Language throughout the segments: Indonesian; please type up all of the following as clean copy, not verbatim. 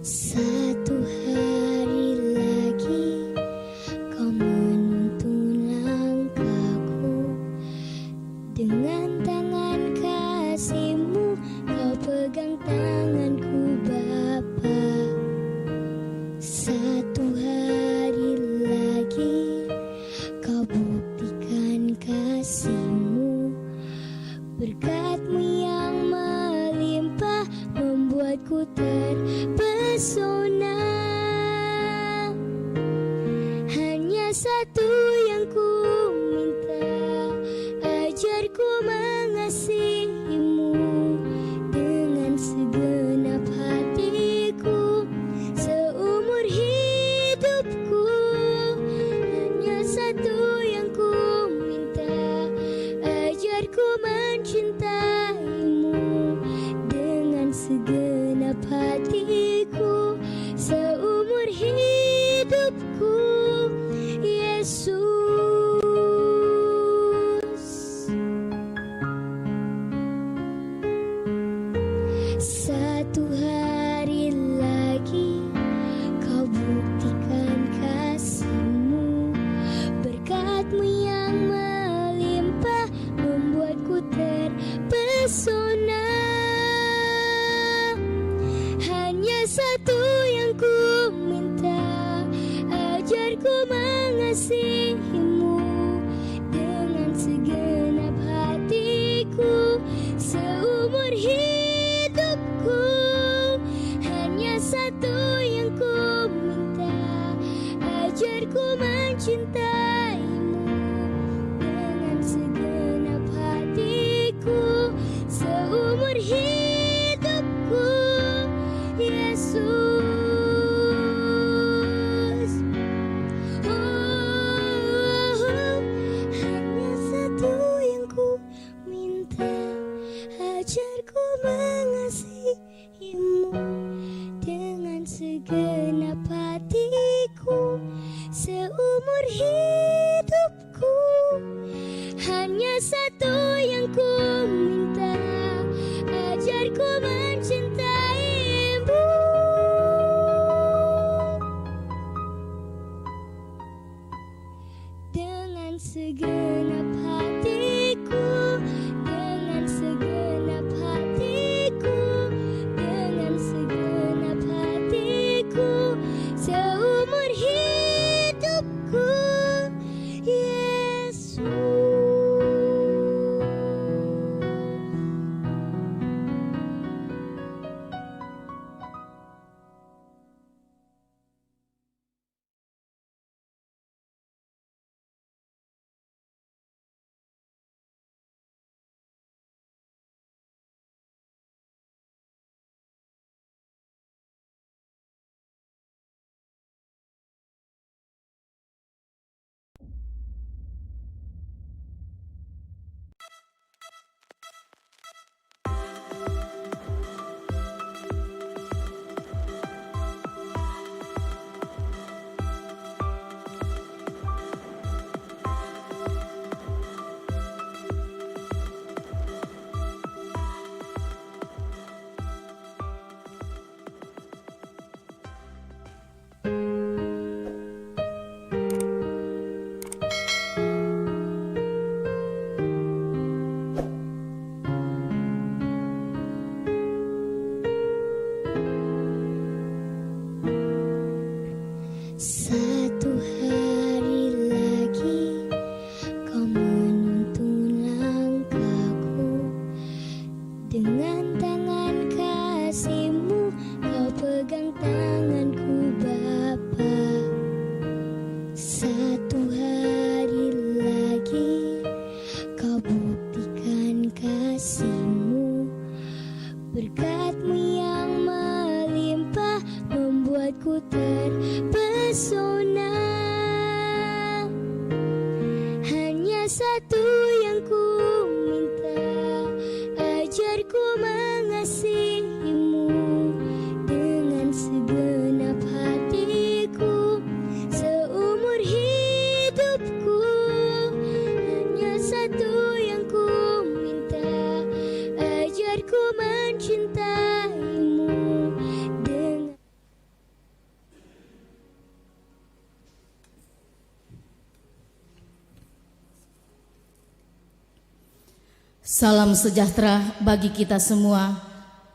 Satu hari lagi kau menuntun langkahku, dengan tangan kasih-Mu kau pegang tanganku Bapa. Satu hari lagi kau buktikan kasih-Mu, berkat-Mu yang melimpah membuatku terpesona. Hanya satu yang ku minta, ajarku mengasihi-Mu dengan segenap hatiku seumur hidupku. Hanya satu yang ku minta, ajarku mencintai-Mu dengan segenap hatiku seumur hidupku, Yesus. Satu hari lagi kau buktikan kasih-Mu, berkat-Mu yang melimpah membuatku terpesona. Hanya satu yang ku minta, ajarku mengasihi-Mu dengan segenap hatiku seumur hidupku. Hanya satu yang ku minta, ajarku mencintai-Mu dengan segenap hatiku seumur hidupku, Yesus. Hanya satu yang ku minta, ajarku mengasihi-Mu dengan segenap hatiku seumur hidupku. Hanya satu yang ku minta, ajarku mencintai-Mu dengan segenap hatiku, dengan segenap hatiku, dengan segenap hatiku seumur hidupku, Yesus. Satu hari lagi kau menuntun langkahku, dengan tangan kasih-Mu kau pegang tanganku Bapa. Satu hari lagi kau buktikan kasih-Mu, berkat-Mu yang melimpah membuatku terpesona. Hanya satu yang ku minta, ajarku mengasihi-Mu dengan mencintaimu dengan Salam sejahtera bagi kita semua,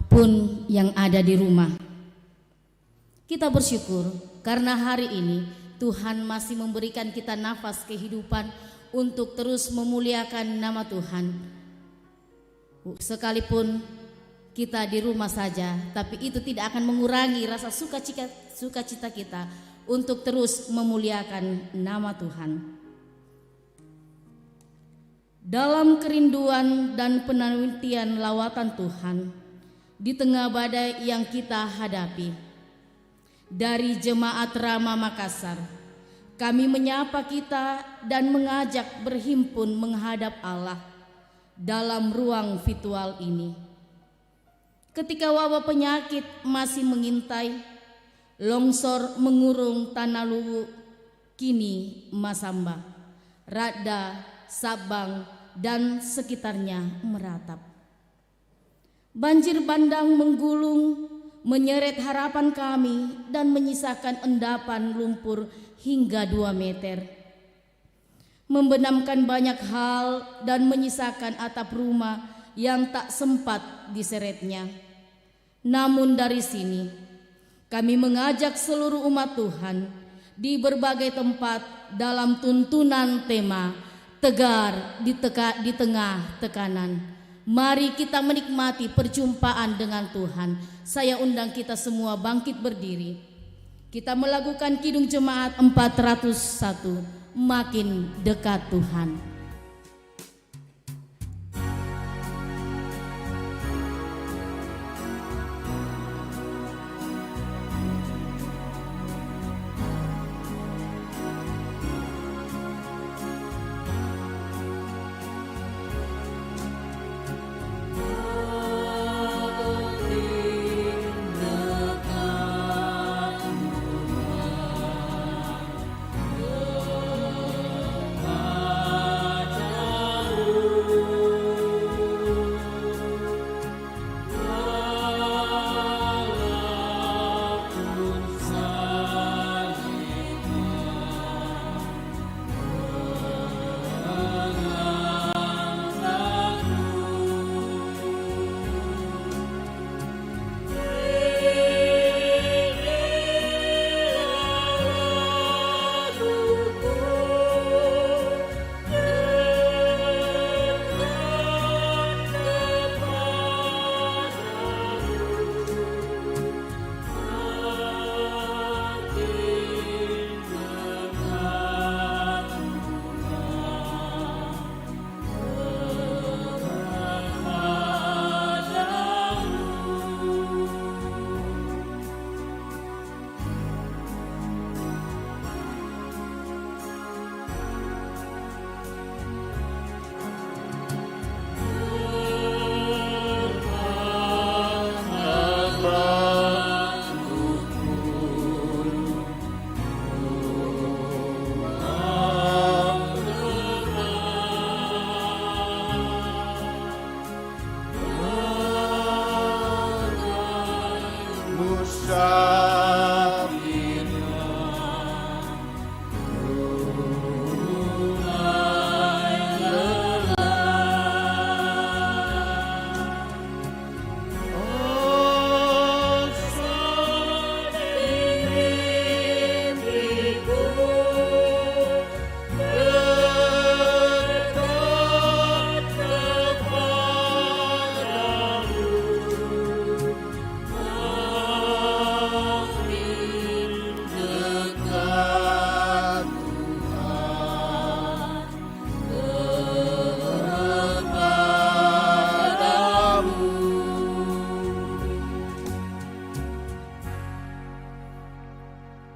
pun yang ada di rumah. Kita bersyukur karena hari ini Tuhan masih memberikan kita nafas kehidupan untuk terus memuliakan nama Tuhan. Sekalipun kita di rumah saja, tapi itu tidak akan mengurangi rasa sukacita kita untuk terus memuliakan nama Tuhan. Dalam kerinduan dan penantian lawatan Tuhan, di tengah badai yang kita hadapi, dari Jemaat Rama Makassar, kami menyapa kita dan mengajak berhimpun menghadap Allah dalam ruang virtual ini. Ketika wabah penyakit masih mengintai, longsor mengurung Tanah Luwu, kini Masamba, Rada, Sabang, dan sekitarnya meratap. Banjir bandang menggulung, menyeret harapan kami dan menyisakan endapan lumpur hingga 2 meter. Membenamkan banyak hal dan menyisakan atap rumah yang tak sempat diseretnya. Namun dari sini, kami mengajak seluruh umat Tuhan di berbagai tempat dalam tuntunan tema Tegar di tengah tekanan. Mari kita menikmati perjumpaan dengan Tuhan. Saya undang kita semua bangkit berdiri. Kita melakukan Kidung Jemaat 401, Makin Dekat Tuhan.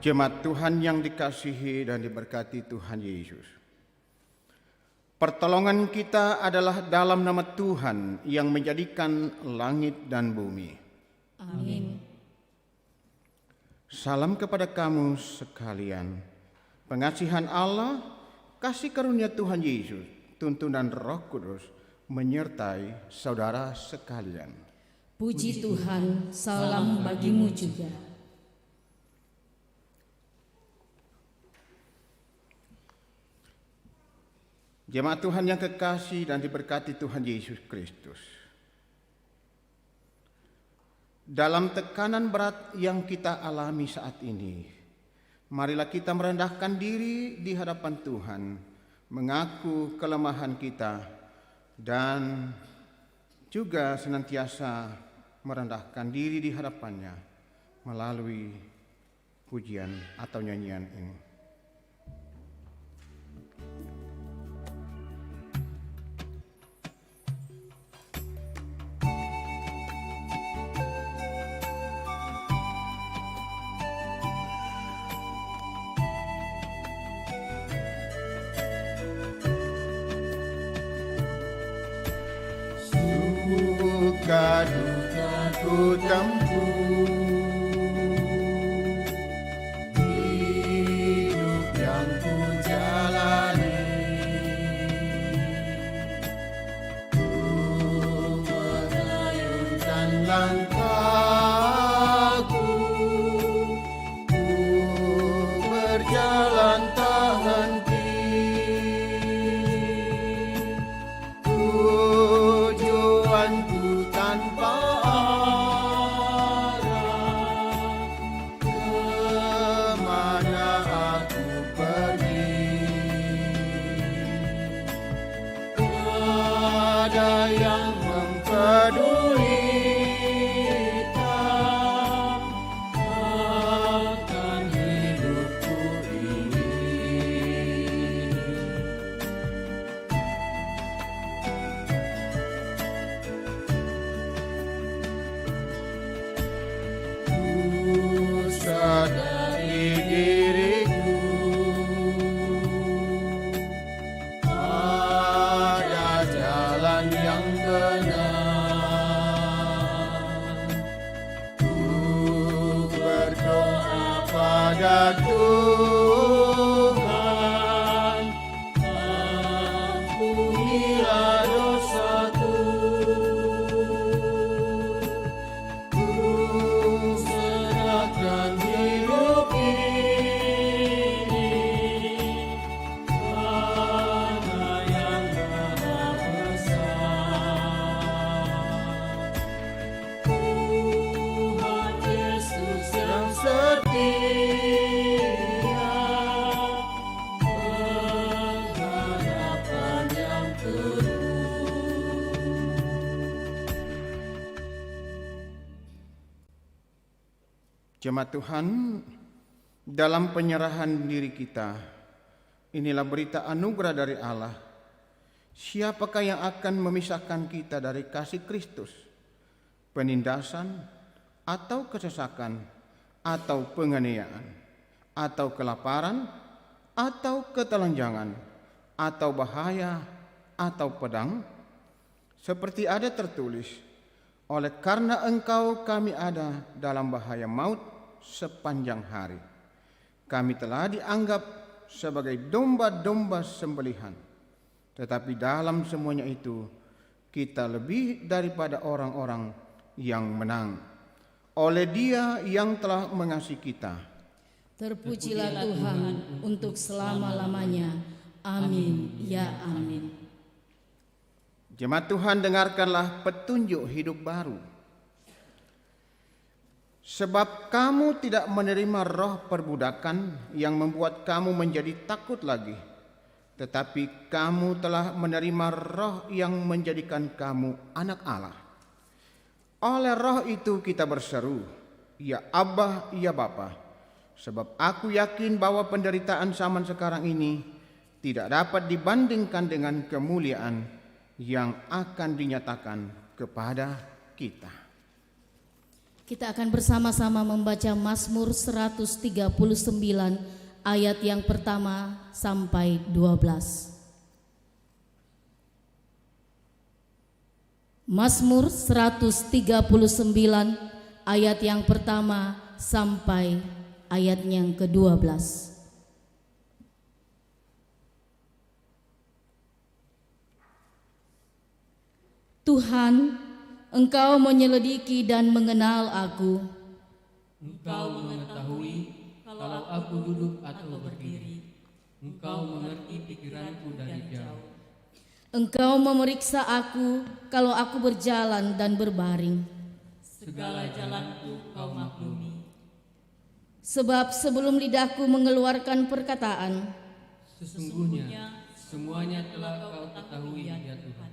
Jemaat Tuhan yang dikasihi dan diberkati Tuhan Yesus. Pertolongan kita adalah dalam nama Tuhan yang menjadikan langit dan bumi. Amin. Salam kepada kamu sekalian. Pengasihan Allah, kasih karunia Tuhan Yesus, tuntunan Roh Kudus menyertai saudara sekalian. Puji Tuhan, salam bagimu juga. Jemaat Tuhan yang kekasih dan diberkati Tuhan Yesus Kristus. Dalam tekanan berat yang kita alami saat ini, marilah kita merendahkan diri di hadapan Tuhan, mengaku kelemahan kita, dan juga senantiasa merendahkan diri di hadapannya melalui pujian atau nyanyian ini. Suka duka ku tempuh, hidup yang ku jalani, ku mengayunkan langkahku, ku berjalan tak henti, tujuanku tanpa arah, kemana aku pergi, tiada yang mempedulikan akan hidupku ini. Ku sadari diriku ada jalan yang benar. Ku berdoa pada Tuhan, ampunilah dosaku. Ku serahkan hidup ini Kana yang Maha Besar. Tuhan Yesus yang setia, pengharapan yang teguh. Jemaat Tuhan, dalam penyerahan diri kita, inilah berita anugerah dari Allah. Siapakah yang akan memisahkan kita dari kasih Kristus? Penindasan, atau kesesakan, atau penganiayaan, atau kelaparan, atau ketelanjangan, atau bahaya, atau pedang? Seperti ada tertulis, oleh karena engkau kami ada dalam bahaya maut sepanjang hari. Kami telah dianggap sebagai domba-domba sembelihan. Tetapi dalam semuanya itu, kita lebih daripada orang-orang yang menang. Oleh Dia yang telah mengasihi kita. Terpujilah Tuhan untuk selama-lamanya. Amin. Ya amin. Jemaat Tuhan, dengarkanlah petunjuk hidup baru. Sebab kamu tidak menerima roh perbudakan yang membuat kamu menjadi takut lagi, tetapi kamu telah menerima roh yang menjadikan kamu anak Allah. Oleh roh itu kita berseru, ya Abba, ya Bapa. Sebab aku yakin bahwa penderitaan zaman sekarang ini tidak dapat dibandingkan dengan kemuliaan yang akan dinyatakan kepada kita. Kita akan bersama-sama membaca Mazmur 139 ayat yang pertama sampai 12. Mazmur 139 ayat yang pertama sampai ayat yang ke-12. Tuhan, Engkau menyelidiki dan mengenal aku. Engkau mengetahui kalau aku duduk atau berdiri. Engkau mengerti pikiranku dari jauh. Engkau memeriksa aku kalau aku berjalan dan berbaring. Segala jalanku kau maklumi. Sebab sebelum lidahku mengeluarkan perkataan, Sesungguhnya semuanya telah kau ketahui ya Tuhan.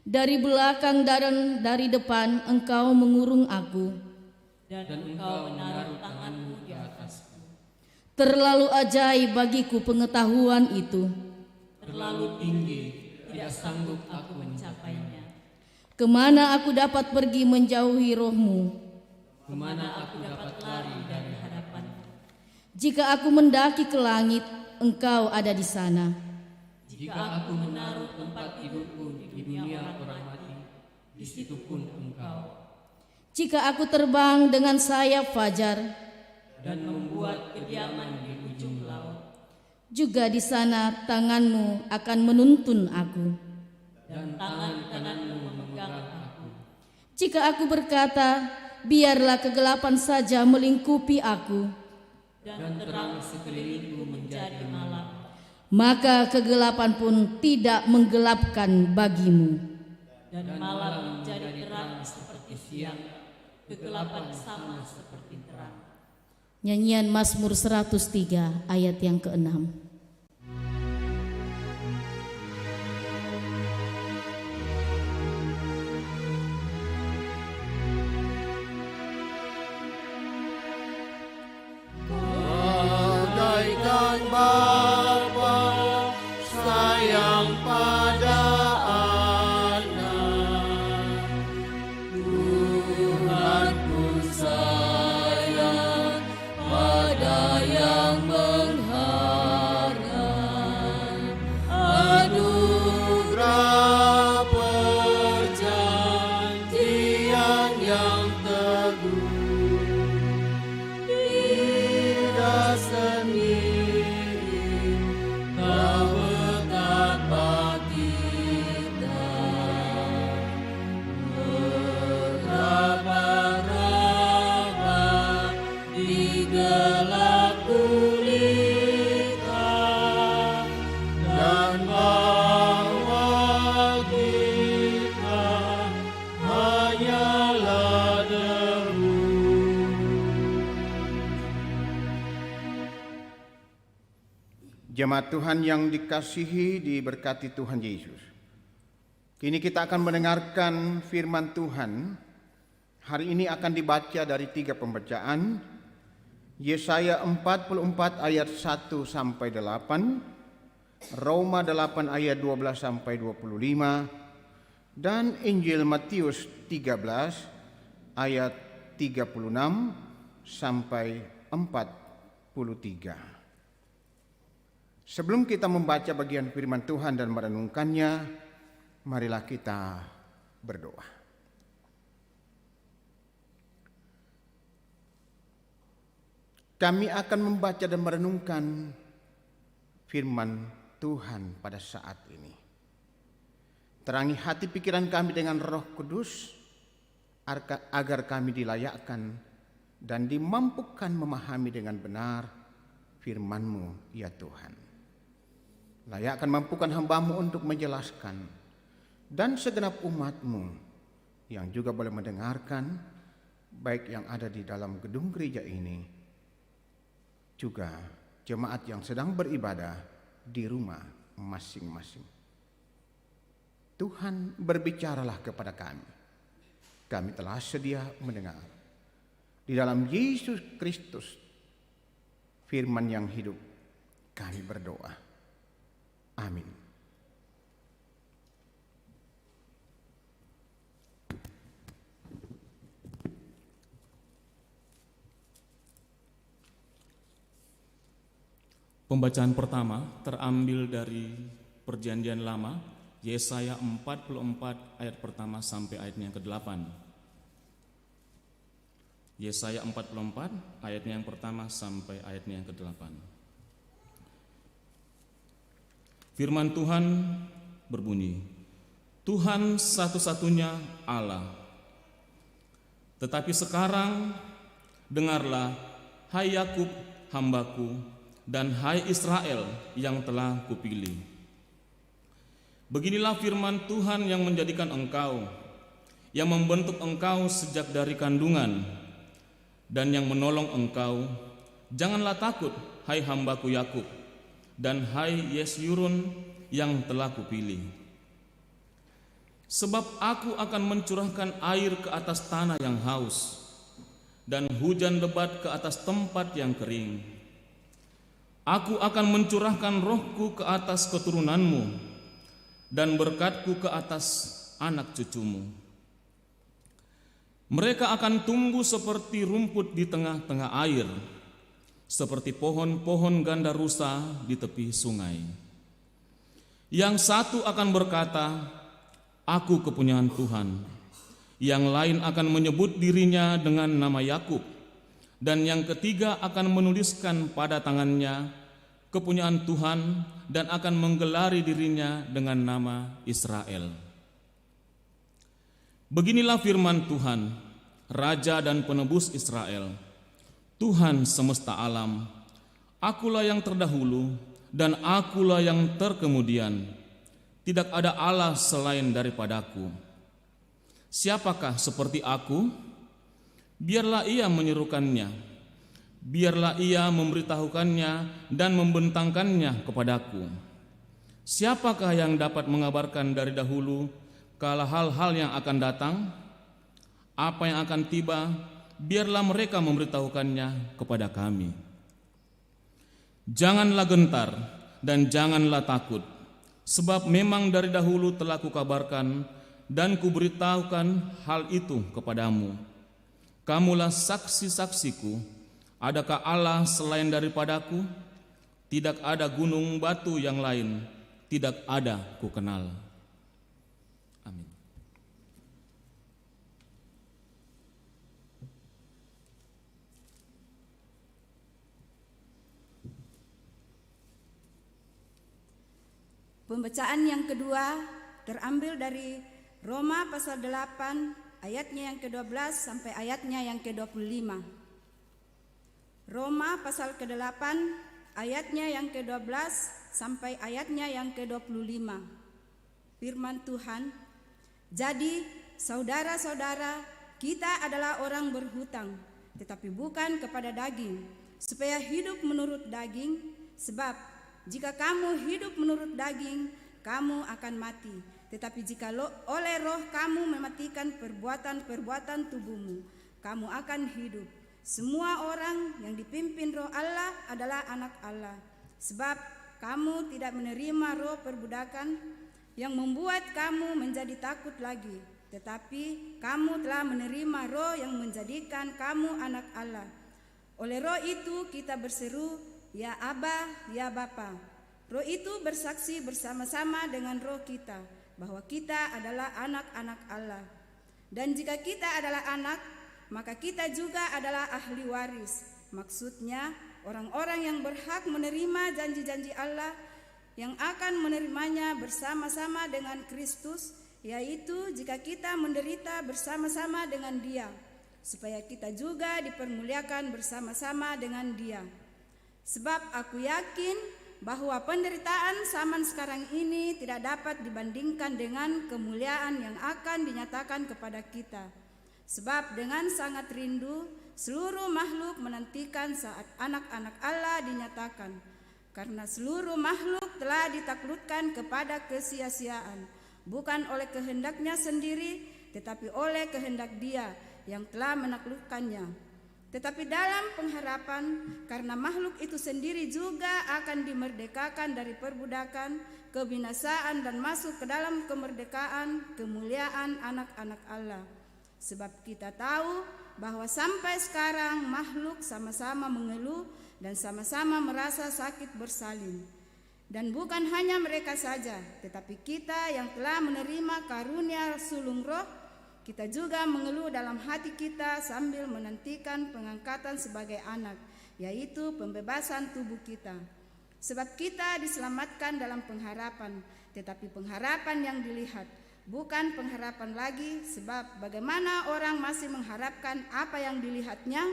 dari belakang dan dari depan Engkau mengurung aku. Dan Engkau menaruh tanganmu di atasku. Terlalu ajaib bagiku pengetahuan itu. Terlalu tinggi, tidak sanggup aku mencapainya. Kemana aku dapat pergi menjauhi roh-Mu? Kemana aku dapat lari dari hadapan-Mu? Jika aku mendaki ke langit, Engkau ada di sana. Jika aku menaruh tempat tidurku di dunia orang mati, di situ pun Engkau. Jika aku terbang dengan sayap fajar, Dan membuat kediaman di ujung laut. juga di sana tangan-Mu akan menuntun aku. Dan tangan kananmu memegang aku. Jika aku berkata, biarlah kegelapan saja melingkupi aku, Dan terang sekelilingku menjadi malam. maka kegelapan pun tidak menggelapkan bagimu. Dan malam menjadi terang seperti siang. Kegelapan sama seperti terang. Nyanyian Mazmur 103 ayat yang ke-6. Bagaikan Bapa sayang pada anak, Tuhan pun sayang pada yang mengharap. Anugerah perjanjian yang teguh, tidak sendiri kau betapa kita berabah-rabah di gelap gulita, dan bahwa kita hanyalah debu. Jemaat Tuhan yang dikasihi, diberkati Tuhan Yesus. Kini kita akan mendengarkan firman Tuhan. Hari ini akan dibaca dari 3 pembacaan. Yesaya 44 ayat 1 sampai 8, Roma 8 ayat 12 sampai 25, dan Injil Matius 13 ayat 36 sampai 43. Sebelum kita membaca bagian firman Tuhan dan merenungkannya, marilah kita berdoa. Kami akan membaca dan merenungkan firman Tuhan pada saat ini. Terangi hati pikiran kami dengan Roh Kudus, agar kami dilayakkan dan dimampukan memahami dengan benar firman-Mu, ya Tuhan. Layakkan mampukan hamba-Mu untuk menjelaskan, dan segenap umat-Mu yang juga boleh mendengarkan, baik yang ada di dalam gedung gereja ini, juga jemaat yang sedang beribadah di rumah masing-masing. Tuhan, berbicaralah kepada kami. Kami telah sedia mendengar. Di dalam Yesus Kristus, firman yang hidup, kami berdoa. Amin. Pembacaan pertama terambil dari Perjanjian Lama, Yesaya 44 ayat pertama sampai ayatnya yang ke-8. Yesaya 44 ayatnya yang pertama sampai ayatnya yang ke-8. Firman Tuhan berbunyi, Tuhan satu-satunya Allah, Tetapi sekarang dengarlah, hai Yakub hambaku, dan hai Israel yang telah kupilih. Beginilah firman Tuhan yang menjadikan engkau, yang membentuk engkau sejak dari kandungan, dan yang menolong engkau. Janganlah takut, hai hambaku Yakub, dan hai Yesyurun yang telah kupilih. Sebab aku akan mencurahkan air ke atas tanah yang haus, dan hujan lebat ke atas tempat yang kering. Aku akan mencurahkan rohku ke atas keturunanmu, dan berkatku ke atas anak cucumu. Mereka akan tumbuh seperti rumput di tengah-tengah air, seperti pohon-pohon ganda rusa di tepi sungai. Yang satu akan berkata, aku kepunyaan Tuhan. Yang lain akan menyebut dirinya dengan nama Yakub, dan yang ketiga akan menuliskan pada tangannya kepunyaan Tuhan dan akan menggelari dirinya dengan nama Israel. Beginilah firman Tuhan, Raja dan Penebus Israel, Tuhan semesta alam. Akulah yang terdahulu dan akulah yang terkemudian. Tidak ada Allah selain daripadaku. Siapakah seperti aku? Biarlah ia menyerukannya, biarlah ia memberitahukannya dan membentangkannya kepadaku. Siapakah yang dapat mengabarkan dari dahulu kala hal-hal yang akan datang? Apa yang akan tiba, biarlah mereka memberitahukannya kepada kami. Janganlah gentar dan janganlah takut, sebab memang dari dahulu telah kukabarkan dan kuberitahukan hal itu kepadamu. Kamulah saksi-saksiku. Adakah Allah selain daripadaku? Tidak ada gunung batu yang lain, tidak ada kukenal. Amin. Pembacaan yang kedua terambil dari Roma pasal 8 ayatnya yang ke-12 sampai ayatnya yang ke-25. Roma pasal ke-8 ayatnya yang ke-12 sampai ayatnya yang ke-25. Firman Tuhan, jadi saudara-saudara, kita adalah orang berhutang, tetapi bukan kepada daging, supaya hidup menurut daging. Sebab jika kamu hidup menurut daging, kamu akan mati. Tetapi jika oleh roh kamu mematikan perbuatan-perbuatan tubuhmu, kamu akan hidup. Semua orang yang dipimpin roh Allah adalah anak Allah. Sebab kamu tidak menerima roh perbudakan yang membuat kamu menjadi takut lagi, tetapi kamu telah menerima roh yang menjadikan kamu anak Allah. Oleh roh itu kita berseru, ya Aba, ya Bapa. Roh itu bersaksi bersama-sama dengan roh kita bahwa kita adalah anak-anak Allah. Dan jika kita adalah anak, maka kita juga adalah ahli waris. Maksudnya orang-orang yang berhak menerima janji-janji Allah, yang akan menerimanya bersama-sama dengan Kristus, yaitu jika kita menderita bersama-sama dengan Dia, supaya kita juga dipermuliakan bersama-sama dengan Dia. Sebab aku yakin bahwa penderitaan zaman sekarang ini tidak dapat dibandingkan dengan kemuliaan yang akan dinyatakan kepada kita. Sebab dengan sangat rindu seluruh makhluk menantikan saat anak-anak Allah dinyatakan. Karena seluruh makhluk telah ditaklukkan kepada kesia-siaan, bukan oleh kehendaknya sendiri, tetapi oleh kehendak Dia yang telah menaklukkannya. Tetapi dalam pengharapan, karena makhluk itu sendiri juga akan dimerdekakan dari perbudakan, kebinasaan dan masuk ke dalam kemerdekaan, kemuliaan anak-anak Allah. Sebab kita tahu bahwa sampai sekarang makhluk sama-sama mengeluh dan sama-sama merasa sakit bersalin. Dan bukan hanya mereka saja, tetapi kita yang telah menerima karunia sulung roh, kita juga mengeluh dalam hati kita sambil menantikan pengangkatan sebagai anak, yaitu pembebasan tubuh kita. Sebab kita diselamatkan dalam pengharapan, tetapi pengharapan yang dilihat, bukan pengharapan lagi. Sebab bagaimana orang masih masih mengharapkan apa yang dilihatnya.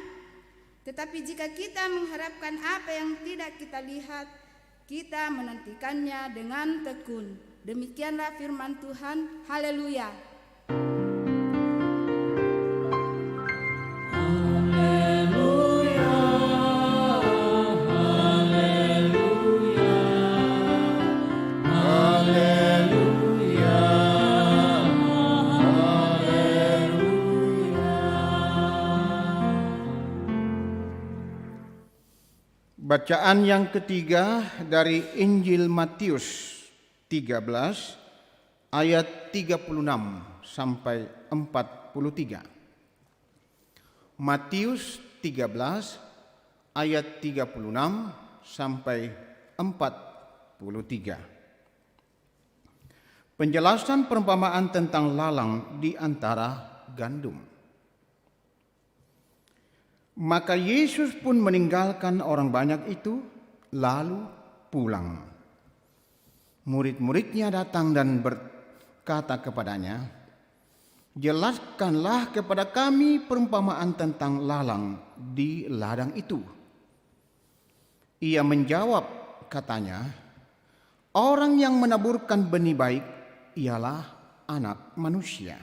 Tetapi jika kita mengharapkan apa yang tidak kita lihat, kita menantikannya dengan tekun. Demikianlah firman Tuhan. Haleluya. Bacaan yang ketiga dari Injil Matius 13 ayat 36 sampai 43. Matius 13 ayat 36 sampai 43. Penjelasan perumpamaan tentang lalang di antara gandum. Maka Yesus pun meninggalkan orang banyak itu, lalu pulang. Murid-muridnya datang dan berkata kepadanya, "Jelaskanlah kepada kami perumpamaan tentang lalang di ladang itu." Ia menjawab, katanya, "Orang yang menaburkan benih baik ialah Anak Manusia.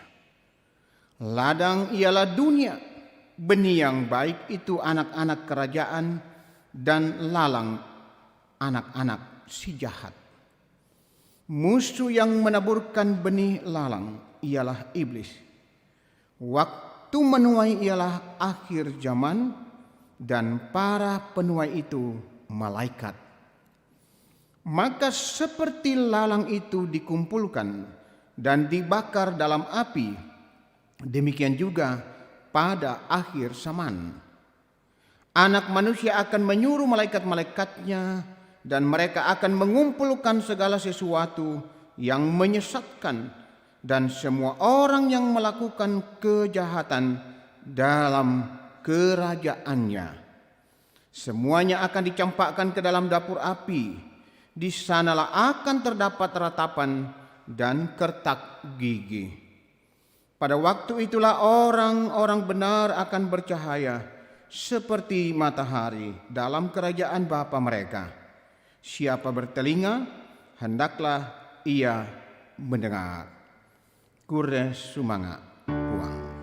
Ladang ialah dunia. Benih yang baik itu anak-anak kerajaan, dan lalang anak-anak si jahat. Musuh yang menaburkan benih lalang ialah iblis. Waktu menuai ialah akhir zaman, dan para penuai itu malaikat. Maka seperti lalang itu dikumpulkan dan dibakar dalam api, demikian juga pada akhir zaman, Anak Manusia akan menyuruh malaikat-malaikatnya, dan mereka akan mengumpulkan segala sesuatu yang menyesatkan dan semua orang yang melakukan kejahatan dalam kerajaannya. Semuanya akan dicampakkan ke dalam dapur api. Di sanalah akan terdapat ratapan dan kertak gigi. Pada waktu itulah orang-orang benar akan bercahaya seperti matahari dalam kerajaan Bapa mereka. Siapa bertelinga, hendaklah ia mendengar. Kure sumanga puang.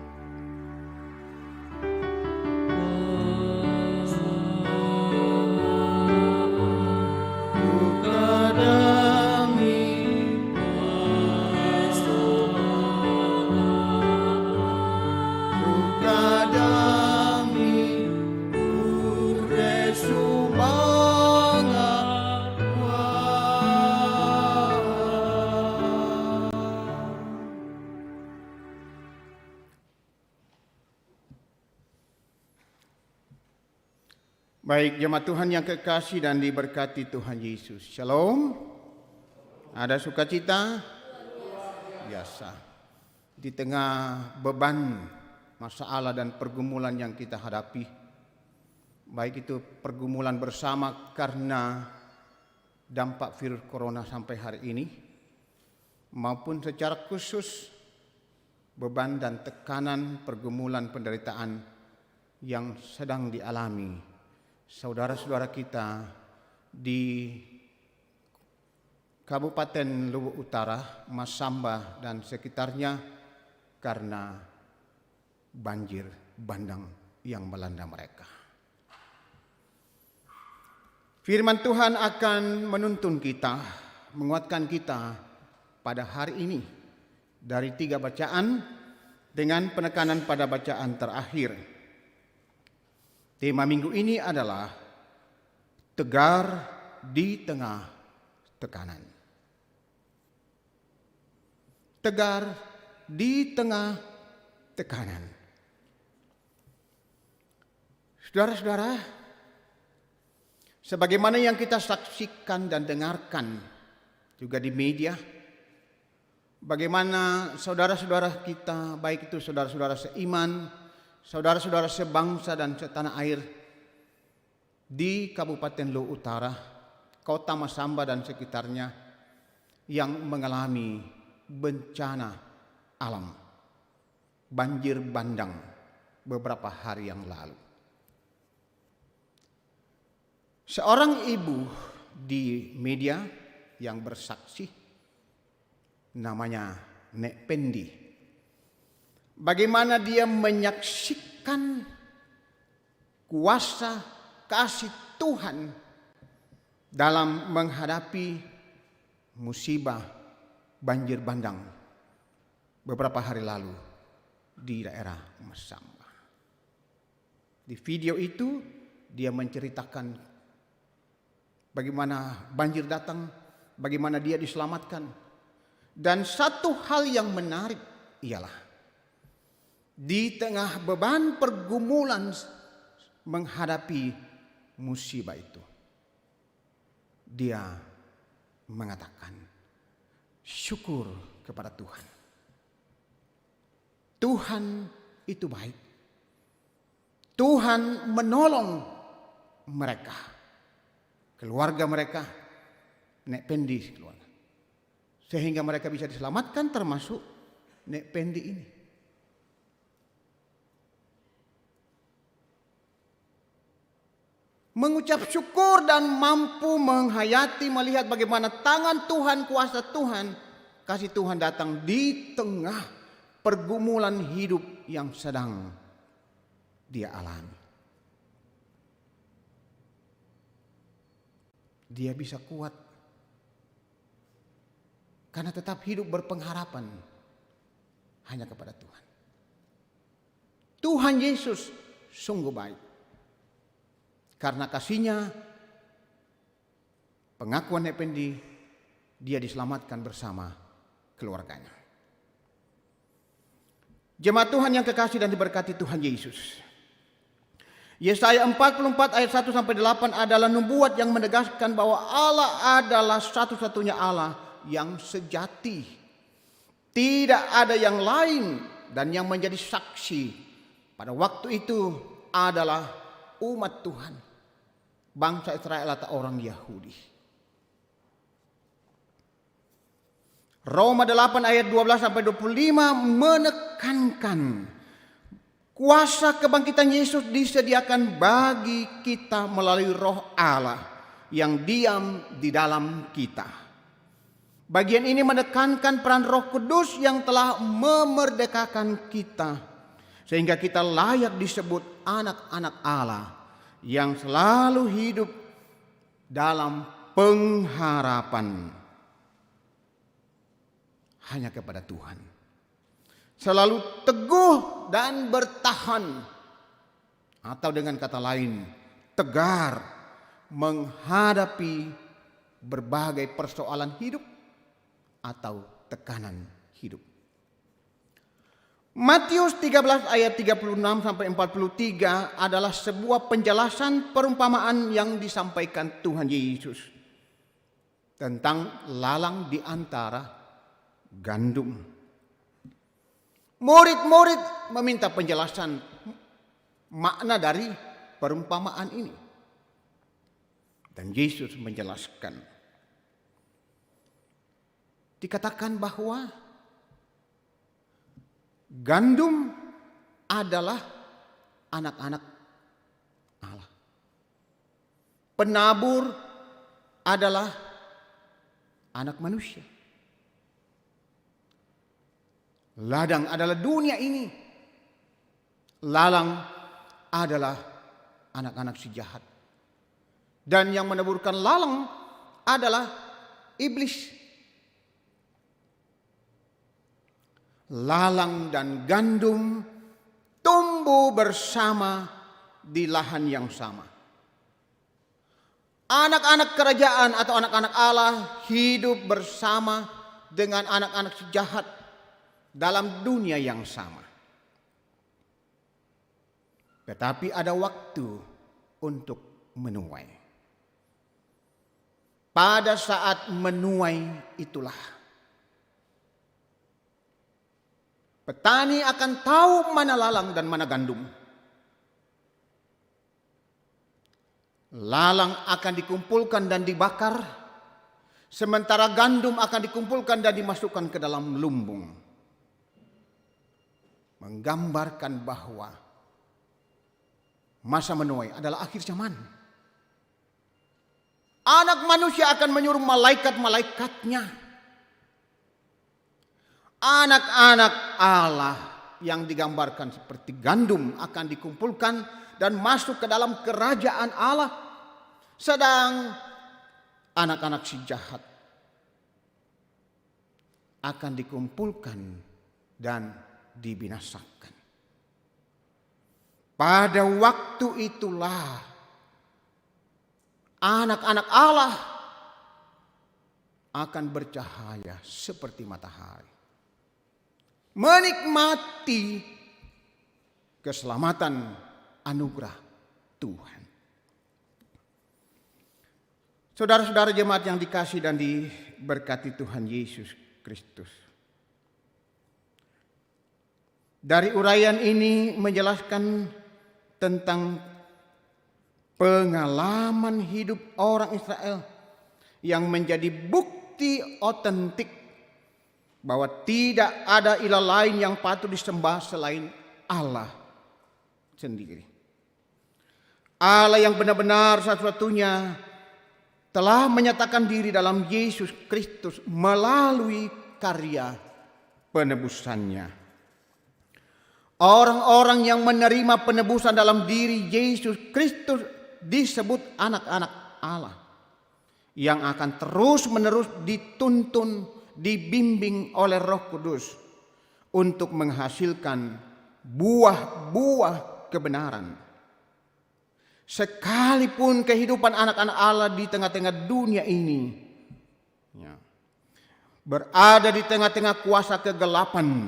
Baik, jemaat Tuhan yang kekasih dan diberkati Tuhan Yesus. Shalom. Ada sukacita? Biasa. Di tengah beban, masalah dan pergumulan yang kita hadapi, baik itu pergumulan bersama karena dampak virus corona sampai hari ini, maupun secara khusus beban dan tekanan pergumulan penderitaan yang sedang dialami saudara-saudara kita di Kabupaten Luwu Utara, Masamba dan sekitarnya karena banjir bandang yang melanda mereka. Firman Tuhan akan menuntun kita, menguatkan kita pada hari ini dari 3 bacaan dengan penekanan pada bacaan terakhir. Tema minggu ini adalah tegar di tengah tekanan. Tegar di tengah tekanan. Saudara-saudara, sebagaimana yang kita saksikan dan dengarkan juga di media, bagaimana saudara-saudara kita, baik itu saudara-saudara seiman, saudara-saudara sebangsa dan setanah air di Kabupaten Luwu Utara, Kota Masamba dan sekitarnya yang mengalami bencana alam banjir bandang beberapa hari yang lalu. Seorang ibu di media yang bersaksi, namanya Nek Pendi, bagaimana dia menyaksikan kuasa kasih Tuhan dalam menghadapi musibah banjir bandang beberapa hari lalu di daerah Masamba. Di video itu dia menceritakan bagaimana banjir datang, bagaimana dia diselamatkan. Dan satu hal yang menarik ialah di tengah beban pergumulan menghadapi musibah itu, dia mengatakan syukur kepada Tuhan. Tuhan itu baik. Tuhan menolong mereka, keluarga mereka, Nek Pendi keluarga, sehingga mereka bisa diselamatkan, termasuk Nek Pendi ini. Mengucap syukur dan mampu menghayati, melihat bagaimana tangan Tuhan, kuasa Tuhan, kasih Tuhan datang di tengah pergumulan hidup yang sedang dia alami. Dia bisa kuat karena tetap hidup berpengharapan hanya kepada Tuhan. Tuhan Yesus sungguh baik. Karena kasihnya, pengakuan Nek Pendi, dia diselamatkan bersama keluarganya. Jemaat Tuhan yang kekasih dan diberkati Tuhan Yesus. Yesaya 44 ayat 1-8 adalah nubuat yang menegaskan bahwa Allah adalah satu-satunya Allah yang sejati. Tidak ada yang lain, dan yang menjadi saksi pada waktu itu adalah umat Tuhan, bangsa Israel atau orang Yahudi. Roma 8 ayat 12-25 menekankan kuasa kebangkitan Yesus disediakan bagi kita melalui Roh Allah yang diam di dalam kita. Bagian ini menekankan peran Roh Kudus yang telah memerdekakan kita, sehingga kita layak disebut anak-anak Allah yang selalu hidup dalam pengharapan hanya kepada Tuhan. Selalu teguh dan bertahan, atau dengan kata lain, tegar menghadapi berbagai persoalan hidup atau tekanan hidup. Matius 13 ayat 36-43 adalah sebuah penjelasan perumpamaan yang disampaikan Tuhan Yesus tentang lalang di antara gandum. Murid-murid meminta penjelasan makna dari perumpamaan ini. Dan Yesus menjelaskan. Dikatakan bahwa gandum adalah anak-anak Allah. Penabur adalah anak manusia. Ladang adalah dunia ini. Lalang adalah anak-anak si jahat. Dan yang meneburkan lalang adalah iblis. Lalang dan gandum tumbuh bersama di lahan yang sama. Anak-anak kerajaan atau anak-anak Allah hidup bersama dengan anak-anak si jahat dalam dunia yang sama. Tetapi ada waktu untuk menuai. Pada saat menuai itulah petani akan tahu mana lalang dan mana gandum. Lalang akan dikumpulkan dan dibakar, sementara gandum akan dikumpulkan dan dimasukkan ke dalam lumbung. menggambarkan bahwa masa menuai adalah akhir zaman. Anak manusia akan menyuruh malaikat-malaikatnya. Anak-anak Allah yang digambarkan seperti gandum akan dikumpulkan dan masuk ke dalam kerajaan Allah. Sedang anak-anak si jahat akan dikumpulkan dan dibinasakan. Pada waktu itulah anak-anak Allah akan bercahaya seperti matahari, menikmati keselamatan anugerah Tuhan. Saudara-saudara jemaat yang dikasihi dan diberkati Tuhan Yesus Kristus. Dari uraian ini menjelaskan tentang pengalaman hidup orang Israel yang menjadi bukti otentik bahwa tidak ada ilah lain yang patut disembah selain Allah sendiri. Allah yang benar-benar satu-satunya telah menyatakan diri dalam Yesus Kristus melalui karya penebusannya. Orang-orang yang menerima penebusan dalam diri Yesus Kristus disebut anak-anak Allah yang akan terus-menerus dituntun, dibimbing oleh Roh Kudus untuk menghasilkan buah-buah kebenaran. Sekalipun kehidupan anak-anak Allah di tengah-tengah dunia ini berada di tengah-tengah kuasa kegelapan,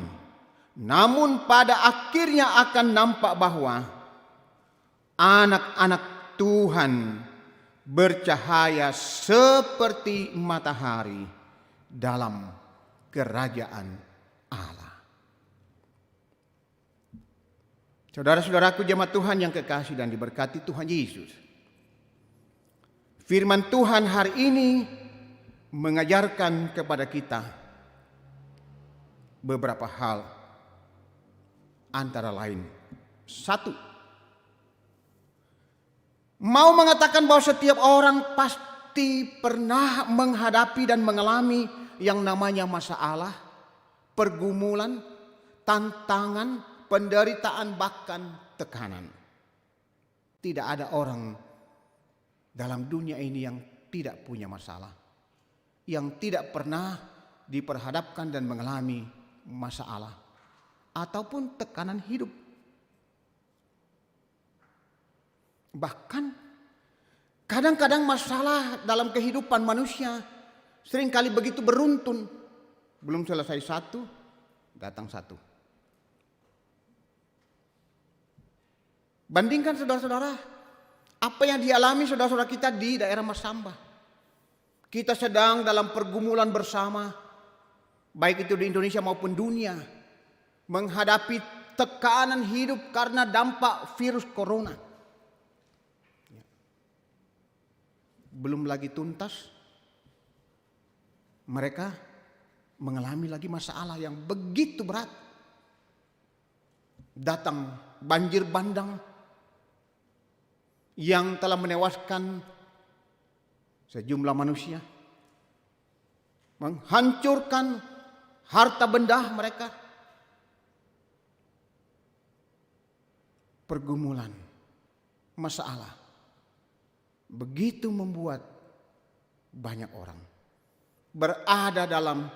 namun pada akhirnya akan nampak bahwa anak-anak Tuhan bercahaya seperti matahari dalam kerajaan Allah. Saudara-saudaraku jemaat Tuhan yang kekasih dan diberkati Tuhan Yesus. Firman Tuhan hari ini mengajarkan kepada kita beberapa hal, antara lain, satu, mau mengatakan bahwa setiap orang pasti pernah menghadapi dan mengalami yang namanya masalah, pergumulan, tantangan, penderitaan, bahkan tekanan. Tidak ada orang dalam dunia ini yang tidak punya masalah, yang tidak pernah diperhadapkan dan mengalami masalah ataupun tekanan hidup. Bahkan kadang-kadang masalah dalam kehidupan manusia seringkali begitu beruntun. Belum selesai satu, datang satu. Bandingkan saudara-saudara, apa yang dialami saudara-saudara kita di daerah Masamba. Kita sedang dalam pergumulan bersama, baik itu di Indonesia maupun dunia, menghadapi tekanan hidup karena dampak virus corona. Belum lagi tuntas, mereka mengalami lagi masalah yang begitu berat. Datang banjir bandang yang telah menewaskan sejumlah manusia, menghancurkan harta benda mereka. Pergumulan, masalah begitu membuat banyak orang berada dalam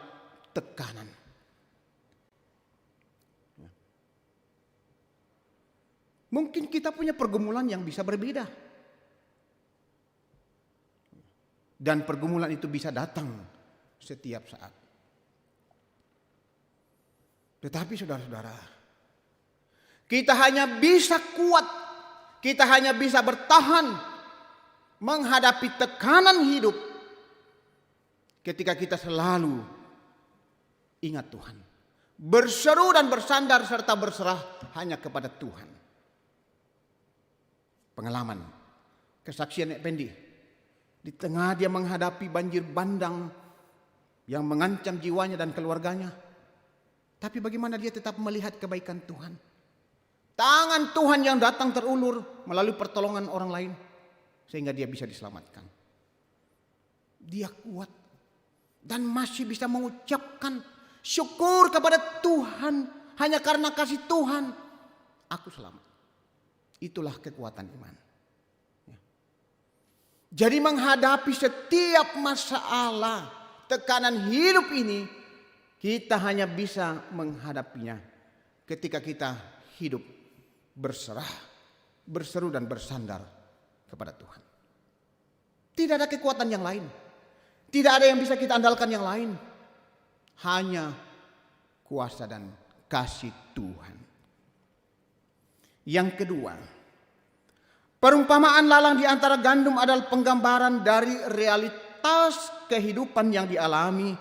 tekanan. Mungkin kita punya pergumulan yang bisa berbeda. Dan pergumulan itu bisa datang setiap saat. Tetapi saudara-saudara, kita hanya bisa kuat, kita hanya bisa bertahan menghadapi tekanan hidup ketika kita selalu ingat Tuhan, berseru dan bersandar serta berserah hanya kepada Tuhan. Pengalaman, kesaksian Nek Pendi, di tengah dia menghadapi banjir bandang yang mengancam jiwanya dan keluarganya, Tapi bagaimana dia tetap melihat kebaikan Tuhan? Tangan Tuhan yang datang terulur melalui pertolongan orang lain sehingga dia bisa diselamatkan. Dia kuat dan masih bisa mengucapkan syukur kepada Tuhan hanya karena kasih Tuhan aku selamat. Itulah kekuatan iman. Jadi menghadapi setiap masalah, tekanan hidup ini, kita hanya bisa menghadapinya ketika kita hidup berserah, berseru dan bersandar kepada Tuhan. Tidak ada kekuatan yang lain. Tidak ada yang bisa kita andalkan yang lain. Hanya kuasa dan kasih Tuhan. Yang kedua, perumpamaan lalang di antara gandum adalah penggambaran dari realitas kehidupan yang dialami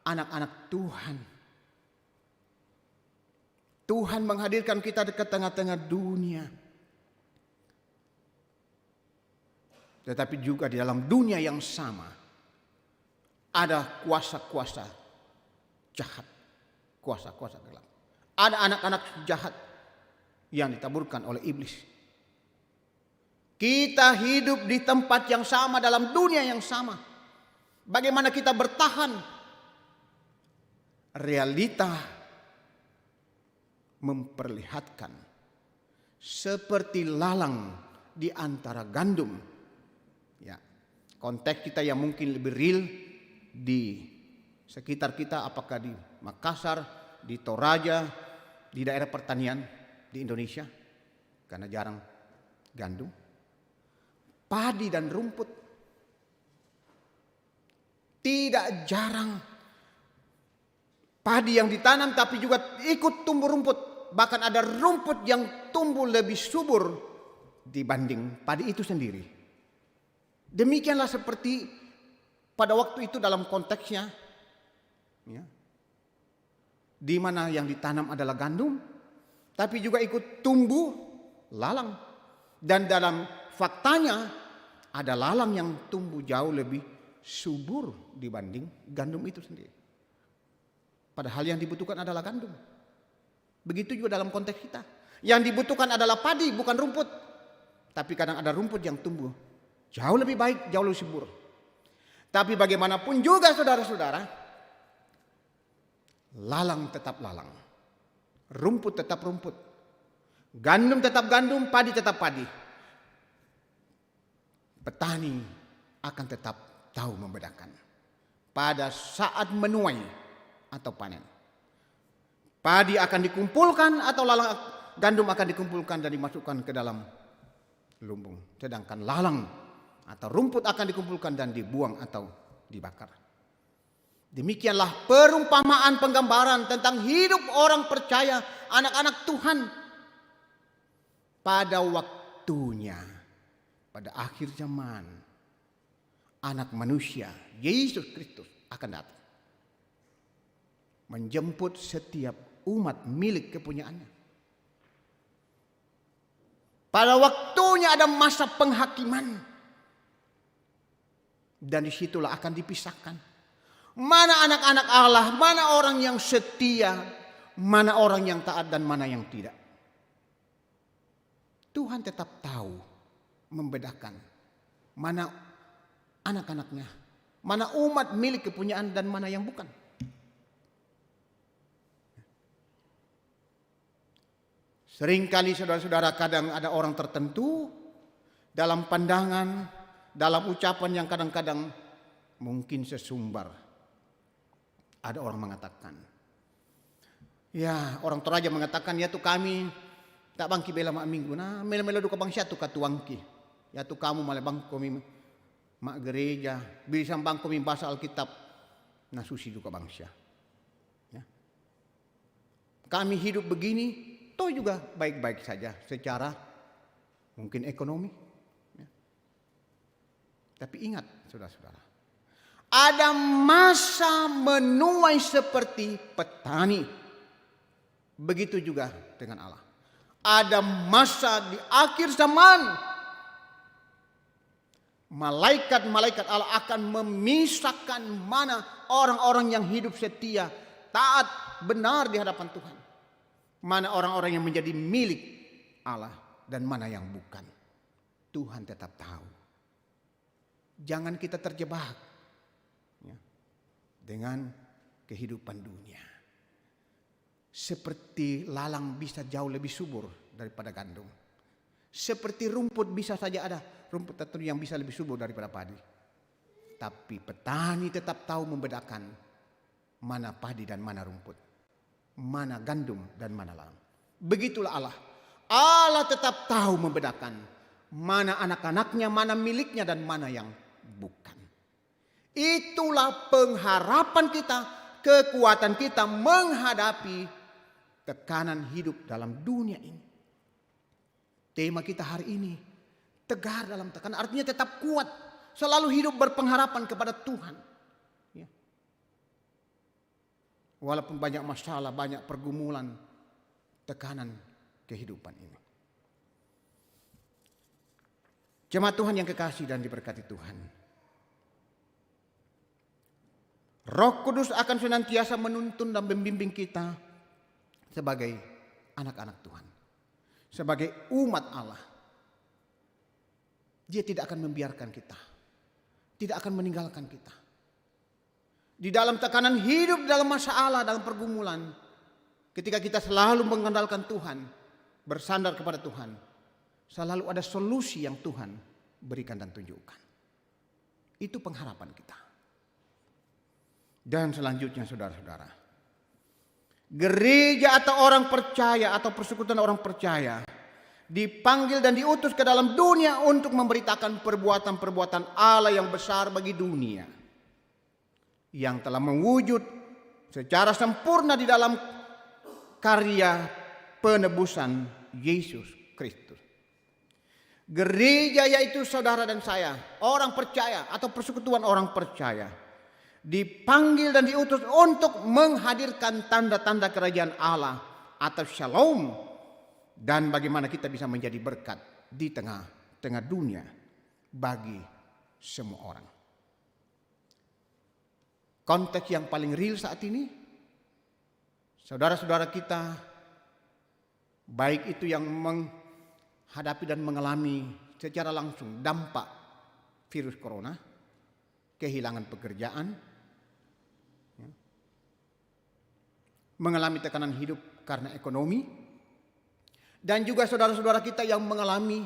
anak-anak Tuhan. Tuhan menghadirkan kita ke tengah-tengah dunia. Tetapi juga di dalam dunia yang sama ada kuasa-kuasa jahat, kuasa-kuasa gelap. Ada anak-anak jahat yang ditaburkan oleh iblis. Kita hidup di tempat yang sama, dalam dunia yang sama. Bagaimana kita bertahan? Realita memperlihatkan seperti lalang di antara gandum. Ya, konteks kita yang mungkin lebih real di sekitar kita, apakah di Makassar, di Toraja, di daerah pertanian di Indonesia, karena jarang gandum, padi dan rumput. Tidak jarang padi yang ditanam tapi juga ikut tumbuh rumput. Bahkan ada rumput yang tumbuh lebih subur dibanding padi itu sendiri. Demikianlah seperti pada waktu itu dalam konteksnya, ya, di mana yang ditanam adalah gandum, tapi juga ikut tumbuh lalang. Dan dalam faktanya ada lalang yang tumbuh jauh lebih subur dibanding gandum itu sendiri. Padahal yang dibutuhkan adalah gandum. Begitu juga dalam konteks kita. Yang dibutuhkan adalah padi, bukan rumput. Tapi kadang ada rumput yang tumbuh jauh lebih baik, jauh lebih subur. Tapi bagaimanapun juga saudara-saudara, lalang tetap lalang. Rumput tetap rumput. Gandum tetap gandum, padi tetap padi. Petani akan tetap tahu membedakan pada saat menuai atau panen. Padi akan dikumpulkan atau lalang gandum akan dikumpulkan dan dimasukkan ke dalam lumbung. Sedangkan lalang atau rumput akan dikumpulkan dan dibuang atau dibakar. Demikianlah perumpamaan penggambaran tentang hidup orang percaya, anak-anak Tuhan. Pada waktunya, pada akhir zaman, anak manusia, Yesus Kristus akan datang. Menjemput setiap umat milik kepunyaannya. Pada waktunya ada masa penghakiman. Dan disitulah akan dipisahkan. Mana anak-anak Allah, mana orang yang setia, mana orang yang taat dan mana yang tidak. Tuhan tetap tahu membedakan mana anak-anaknya, mana umat milik kepunyaan dan mana yang bukan. Seringkali saudara-saudara kadang ada orang tertentu dalam pandangan, dalam ucapan yang kadang-kadang mungkin sesumbar. Ada orang mengatakan, ya orang Toraja mengatakan, ya tu kami tak bangki bela mak minggu, nah mela-mela duka bangsa tu katuangki. Ya tu kamu malah bang kami mak gereja, bisa bang kami bahasa Alkitab, nah susi duka bangsa. Ya. Kami hidup begini, toh juga baik-baik saja secara mungkin ekonomi. Ya. Tapi ingat saudara-saudara, ada masa menuai seperti petani. Begitu juga dengan Allah. Ada masa di akhir zaman, malaikat-malaikat Allah akan memisahkan mana orang-orang yang hidup setia, taat, benar di hadapan Tuhan. Mana orang-orang yang menjadi milik Allah dan mana yang bukan. Tuhan tetap tahu. Jangan kita terjebak ya, dengan kehidupan dunia. Seperti lalang bisa jauh lebih subur daripada gandum. Seperti rumput bisa saja ada rumput tertentu yang bisa lebih subur daripada padi. Tapi petani tetap tahu membedakan mana padi dan mana rumput. Mana gandum dan mana lalang. Begitulah Allah. Allah tetap tahu membedakan mana anak-anaknya, mana miliknya dan mana yang bukan. Itulah pengharapan kita, kekuatan kita menghadapi tekanan hidup dalam dunia ini. Tema kita hari ini, tegar dalam tekanan, artinya tetap kuat, selalu hidup berpengharapan kepada Tuhan. Ya. Walaupun banyak masalah, banyak pergumulan, tekanan kehidupan ini. Jemaat Tuhan yang kekasih dan diberkati Tuhan. Roh Kudus akan senantiasa menuntun dan membimbing kita sebagai anak-anak Tuhan. Sebagai umat Allah. Dia tidak akan membiarkan kita. Tidak akan meninggalkan kita. Di dalam tekanan hidup, dalam masalah, dalam pergumulan. Ketika kita selalu mengandalkan Tuhan. Bersandar kepada Tuhan. Selalu ada solusi yang Tuhan berikan dan tunjukkan. Itu pengharapan kita. Dan selanjutnya saudara-saudara. Gereja atau orang percaya atau persekutuan orang percaya dipanggil dan diutus ke dalam dunia untuk memberitakan perbuatan-perbuatan Allah yang besar bagi dunia. Yang telah mewujud secara sempurna di dalam karya penebusan Yesus Kristus. Gereja yaitu saudara dan saya, orang percaya atau persekutuan orang percaya. Dipanggil dan diutus untuk menghadirkan tanda-tanda kerajaan Allah atau shalom. Dan bagaimana kita bisa menjadi berkat di tengah-tengah dunia bagi semua orang. Konteks yang paling real saat ini, saudara-saudara kita, baik itu yang menghadapi dan mengalami secara langsung dampak virus corona, kehilangan pekerjaan, mengalami tekanan hidup karena ekonomi, dan juga saudara-saudara kita yang mengalami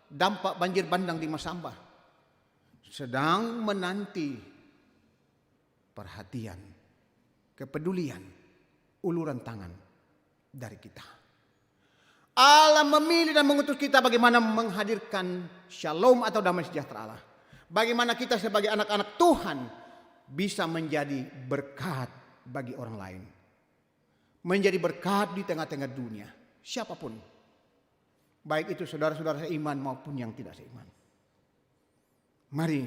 dampak banjir bandang di Masamba, sedang menanti perhatian, kepedulian, uluran tangan dari kita. Allah memilih dan mengutus kita bagaimana menghadirkan shalom atau damai sejahtera Allah. Bagaimana kita sebagai anak-anak Tuhan bisa menjadi berkat bagi orang lain. Menjadi berkat di tengah-tengah dunia. Siapapun. Baik itu saudara-saudara seiman maupun yang tidak seiman. Mari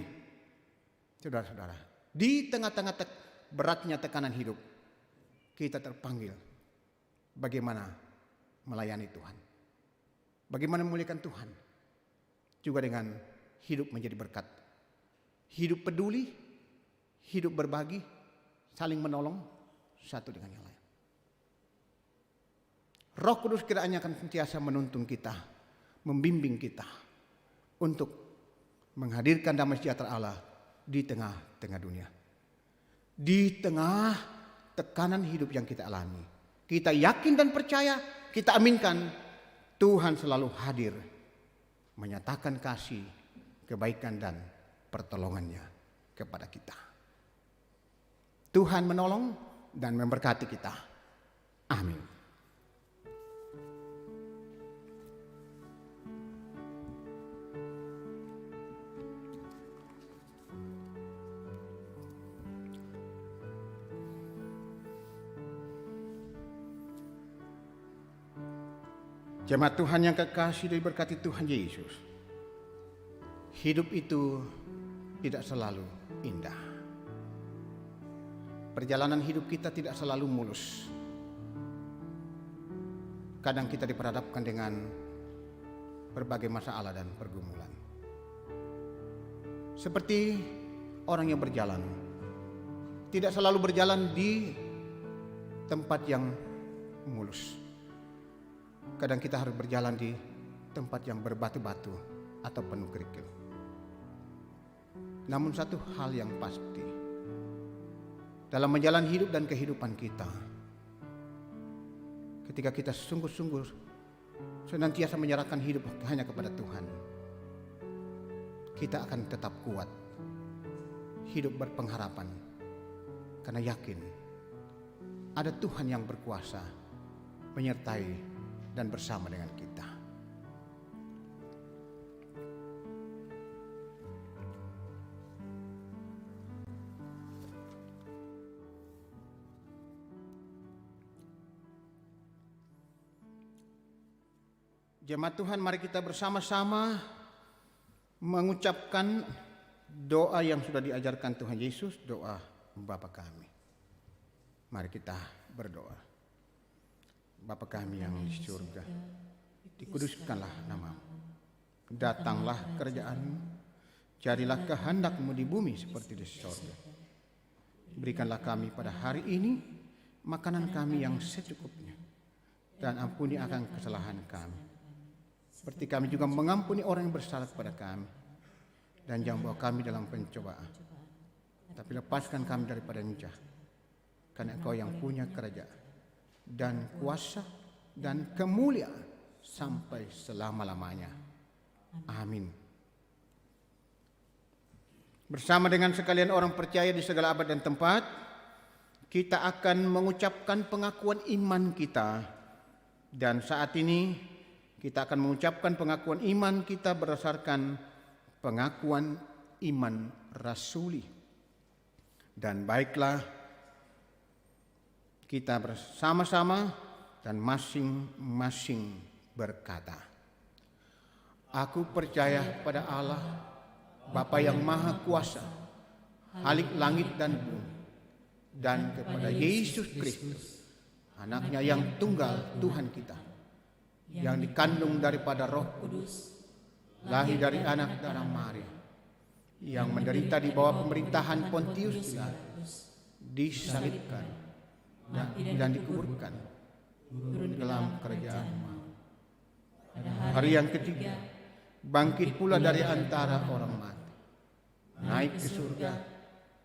saudara-saudara. Di tengah-tengah beratnya tekanan hidup. Kita terpanggil. Bagaimana melayani Tuhan. Bagaimana memuliakan Tuhan. Juga dengan hidup menjadi berkat. Hidup peduli. Hidup berbagi. Saling menolong. Satu dengan yang lain. Roh Kudus kiranya akan sentiasa menuntun kita, membimbing kita untuk menghadirkan damai sejahtera Allah di tengah-tengah dunia. Di tengah tekanan hidup yang kita alami. Kita yakin dan percaya, kita aminkan Tuhan selalu hadir menyatakan kasih, kebaikan dan pertolongannya kepada kita. Tuhan menolong dan memberkati kita. Amin. Jemaat Tuhan yang kekasih diberkati Tuhan Yesus. Hidup itu tidak selalu indah. Perjalanan hidup kita tidak selalu mulus. Kadang kita diperhadapkan dengan berbagai masalah dan pergumulan. Seperti orang yang berjalan. Tidak selalu berjalan di tempat yang mulus. Kadang kita harus berjalan di tempat yang berbatu-batu atau penuh kerikil. Namun satu hal yang pasti, dalam menjalani hidup dan kehidupan kita, ketika kita sungguh-sungguh senantiasa menyerahkan hidup hanya kepada Tuhan, kita akan tetap kuat, hidup berpengharapan, karena yakin ada Tuhan yang berkuasa menyertai dan bersama dengan kita. Jemaat Tuhan, mari kita bersama-sama mengucapkan doa yang sudah diajarkan Tuhan Yesus, doa Bapa kami. Mari kita berdoa. Bapa kami yang di surga, dikuduskanlah namamu. Datanglah kerajaan-Mu, jadilah kehendak-Mu di bumi seperti di surga. Berikanlah kami pada hari ini makanan kami yang secukupnya, dan ampuni akan kesalahan kami, seperti kami juga mengampuni orang yang bersalah kepada kami. Dan jangan bawa kami dalam pencobaan, tapi lepaskan kami daripada yang jahat. Karena Engkau yang punya kerajaan dan kuasa dan kemuliaan sampai selama-lamanya. Amin. Bersama dengan sekalian orang percaya di segala abad dan tempat, kita akan mengucapkan pengakuan iman kita. Dan saat ini kita akan mengucapkan pengakuan iman kita berdasarkan pengakuan iman rasuli. Dan baiklah, kita bersama-sama dan masing-masing berkata, aku percaya pada Allah, Bapa yang Maha Kuasa, Khalik langit dan bumi, dan kepada Yesus Kristus, anaknya yang tunggal Tuhan kita, yang dikandung daripada Roh Kudus, lahir dari anak darah Maria, yang menderita di bawah pemerintahan Pontius Pilatus, disalibkan dan dikuburkan, turun ke dalam kerajaan maut. Hari yang ketiga, bangkit pula dari antara orang mati, naik ke surga,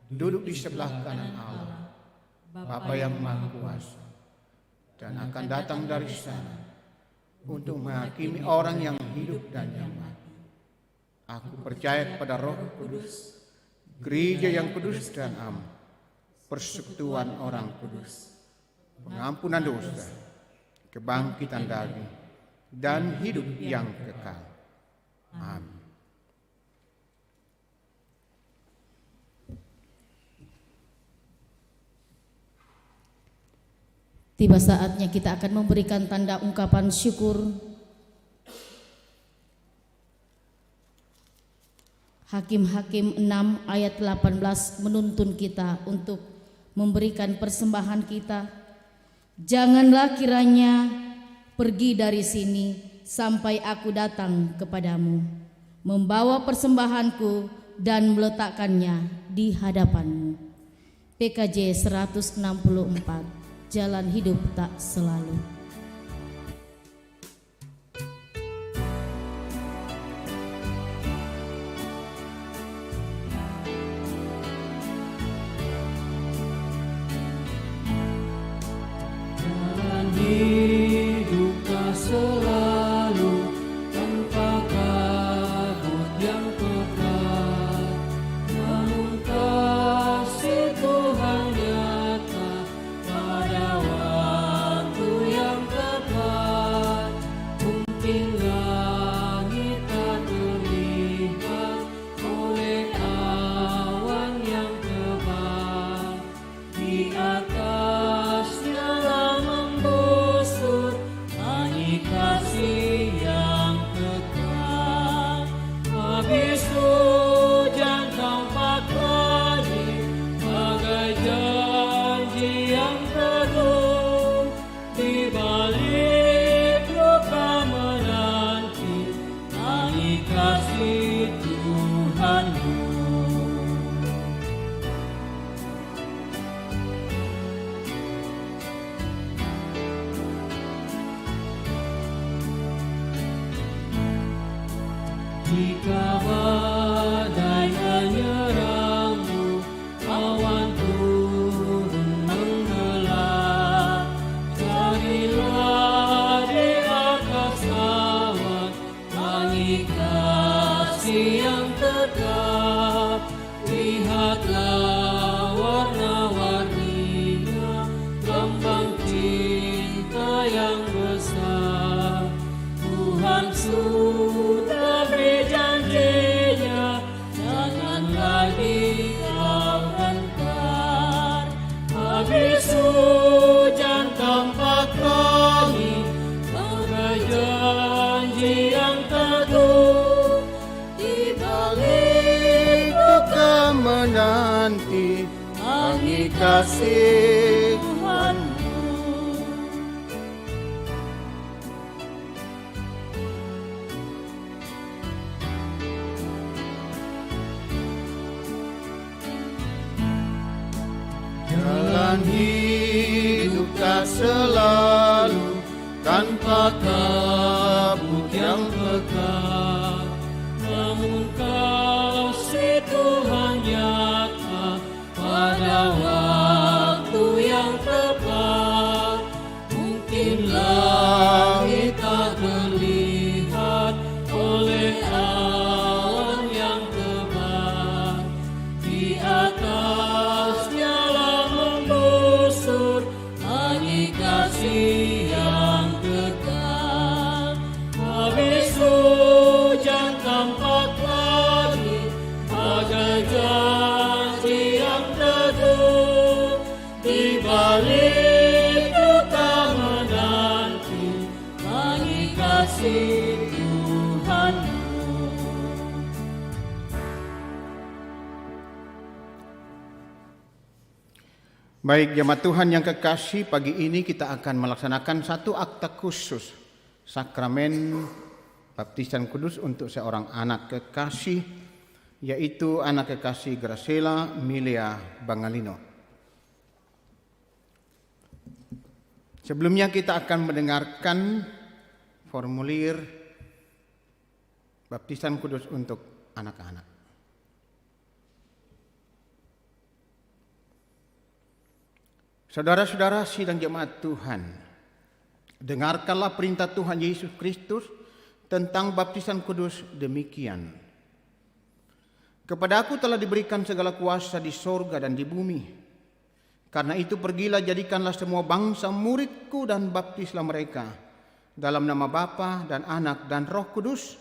duduk di sebelah kanan Allah, Bapa yang Maha Kuasa, dan akan datang dari sana untuk menghakimi orang yang hidup dan yang mati. Aku percaya kepada Roh Kudus, gereja yang kudus dan am, persekutuan orang kudus, pengampunan dosa, kebangkitan daging, dan hidup yang kekal. Amin. Tiba saatnya kita akan memberikan tanda ungkapan syukur. Hakim-Hakim 6 ayat 18 menuntun kita untuk memberikan persembahan kita. Janganlah kiranya pergi dari sini sampai aku datang kepadamu, membawa persembahanku dan meletakkannya di hadapanmu. PKJ 164, Jalan Hidup Tak Selalu. Jalan hidup tak selalu tanpa kabut yang pekat, namun kasih Tuhan nyata pada waktu yang Jika badai menyerangmu, awan turun menggelap, carilah di atas awan langit kasih yang tetap. Lihatlah warna-warninya, lambang cinta yang besar. Tuhan sudah beri janjinya, jangan lagi kau gentar. Habis hujan tampak langit, ada janji yang teduh. Di balik Duka menanti angin kasih Tuhanmu. Jalan hidup tak selalu tanpa kabut yang pekat, namun kasih Tuhan nyata pada waktu yang tepat. Mungkin langit tak terlihat oleh awan yang tebal, di atasnya lah membusur angin kasih yang kekal. Habis hujan tampak lagi, ada janji yang teduh. Di balik duka menanti langit kasih Tuhanmu. Baik jemaat Tuhan yang kekasih, pagi ini kita akan melaksanakan satu akte khusus sakramen baptisan kudus untuk seorang anak kekasih, yaitu anak kekasih Graciela Milia Bangalino. Sebelumnya kita akan mendengarkan formulir baptisan kudus untuk anak-anak. Saudara-saudara sidang jemaat Tuhan, dengarkanlah perintah Tuhan Yesus Kristus tentang baptisan kudus demikian. Kepada aku telah diberikan segala kuasa di sorga dan di bumi. Karena itu pergilah, jadikanlah semua bangsa muridku dan baptislah mereka dalam nama Bapa dan Anak dan Roh Kudus,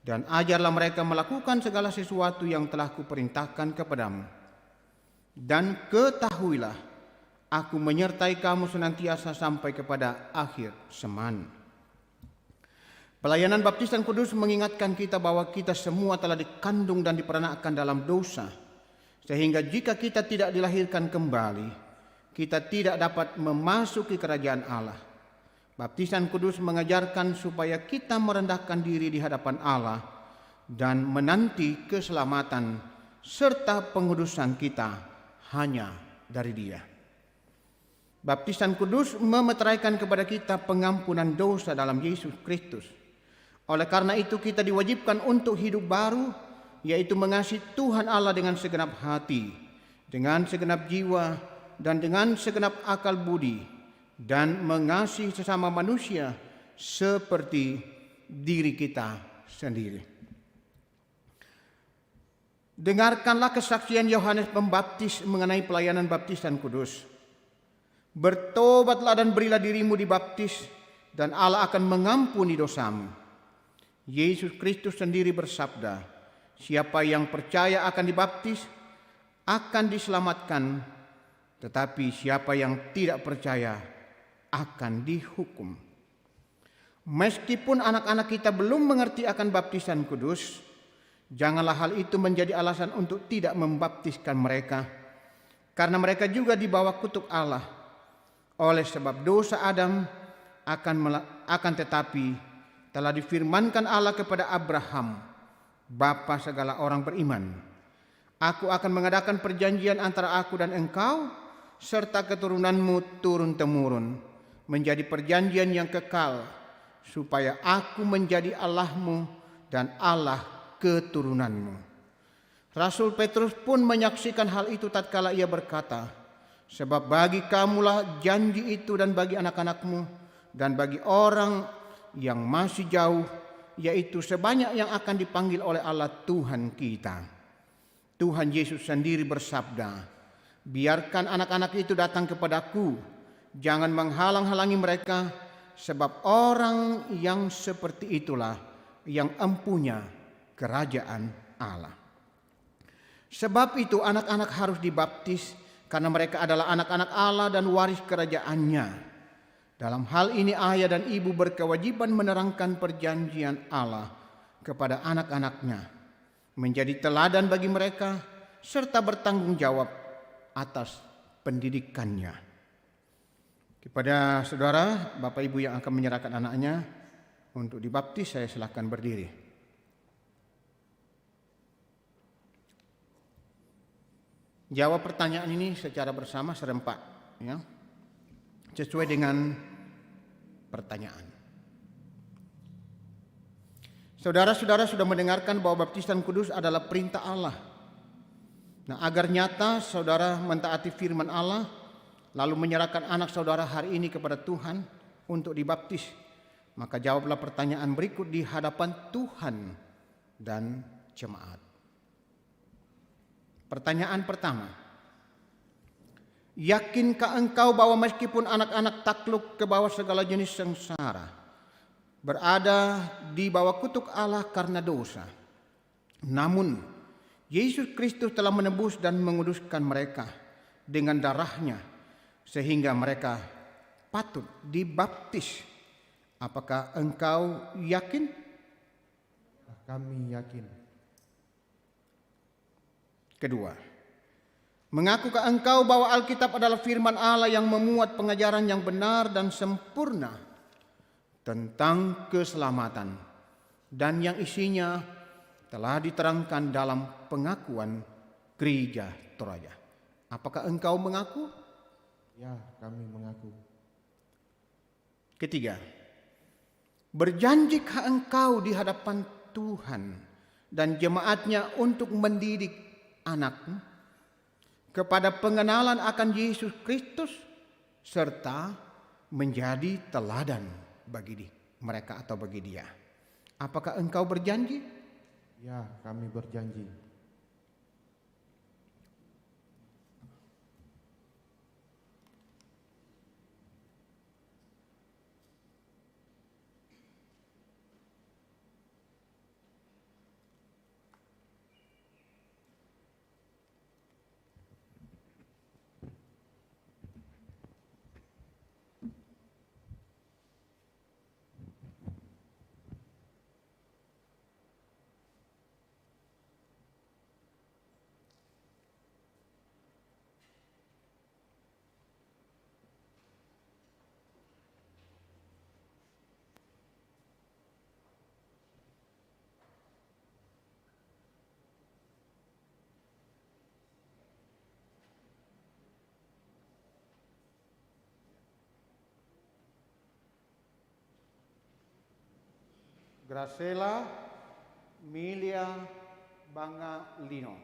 dan ajarlah mereka melakukan segala sesuatu yang telah kuperintahkan kepadamu. Dan ketahuilah, aku menyertai kamu senantiasa sampai kepada akhir zaman. Pelayanan baptisan kudus mengingatkan kita bahwa kita semua telah dikandung dan diperanakkan dalam dosa, sehingga jika kita tidak dilahirkan kembali, kita tidak dapat memasuki kerajaan Allah. Baptisan kudus mengajarkan supaya kita merendahkan diri di hadapan Allah dan menanti keselamatan serta pengudusan kita hanya dari Dia. Baptisan kudus memeteraikan kepada kita pengampunan dosa dalam Yesus Kristus. Oleh karena itu kita diwajibkan untuk hidup baru, yaitu mengasihi Tuhan Allah dengan segenap hati, dengan segenap jiwa, dan dengan segenap akal budi, dan mengasihi sesama manusia seperti diri kita sendiri. Dengarkanlah kesaksian Yohanes Pembaptis mengenai pelayanan baptisan kudus. Bertobatlah dan berilah dirimu dibaptis, dan Allah akan mengampuni dosamu. Yesus Kristus sendiri bersabda, siapa yang percaya akan dibaptis akan diselamatkan, tetapi siapa yang tidak percaya akan dihukum. Meskipun anak-anak kita belum mengerti akan baptisan kudus, janganlah hal itu menjadi alasan untuk tidak membaptiskan mereka, karena mereka juga di bawah kutuk Allah. Oleh sebab dosa Adam akan tetapi telah difirmankan Allah kepada Abraham, bapa segala orang beriman, aku akan mengadakan perjanjian antara aku dan engkau serta keturunanmu turun-temurun, menjadi perjanjian yang kekal, supaya aku menjadi Allahmu dan Allah keturunanmu. Rasul Petrus pun menyaksikan hal itu tatkala ia berkata, sebab bagi kamulah janji itu dan bagi anak-anakmu dan bagi orang yang masih jauh, yaitu sebanyak yang akan dipanggil oleh Allah Tuhan kita. Tuhan Yesus sendiri bersabda, biarkan anak-anak itu datang kepadaku, jangan menghalang-halangi mereka, sebab orang yang seperti itulah yang empunya kerajaan Allah. Sebab itu anak-anak harus dibaptis, karena mereka adalah anak-anak Allah dan waris kerajaannya. Dalam hal ini ayah dan ibu berkewajiban menerangkan perjanjian Allah kepada anak-anaknya, menjadi teladan bagi mereka, serta bertanggung jawab atas pendidikannya. Kepada saudara, Bapak Ibu yang akan menyerahkan anaknya untuk dibaptis, saya silakan berdiri. Jawab pertanyaan ini secara bersama serempak, ya, sesuai dengan pertanyaan. Saudara-saudara sudah mendengarkan bahwa baptisan kudus adalah perintah Allah. Nah, agar nyata saudara mentaati firman Allah, lalu menyerahkan anak saudara hari ini kepada Tuhan untuk dibaptis, maka jawablah pertanyaan berikut di hadapan Tuhan dan jemaat. Pertanyaan pertama, yakinkah engkau bahwa meskipun anak-anak takluk ke bawah segala jenis sengsara, berada di bawah kutuk Allah karena dosa, namun Yesus Kristus telah menebus dan menguduskan mereka dengan darahnya sehingga mereka patut dibaptis? Apakah engkau yakin? Kami yakin. Kedua, mengakukah engkau bahwa Alkitab adalah firman Allah yang memuat pengajaran yang benar dan sempurna tentang keselamatan dan yang isinya telah diterangkan dalam pengakuan gereja Toraja? Apakah engkau mengaku? Ya, kami mengaku. Ketiga, berjanjikah engkau di hadapan Tuhan dan jemaatnya untuk mendidik anakmu kepada pengenalan akan Yesus Kristus serta menjadi teladan bagi mereka atau bagi dia? Apakah engkau berjanji? Ya, kami berjanji. Graciela Milia Bangalino.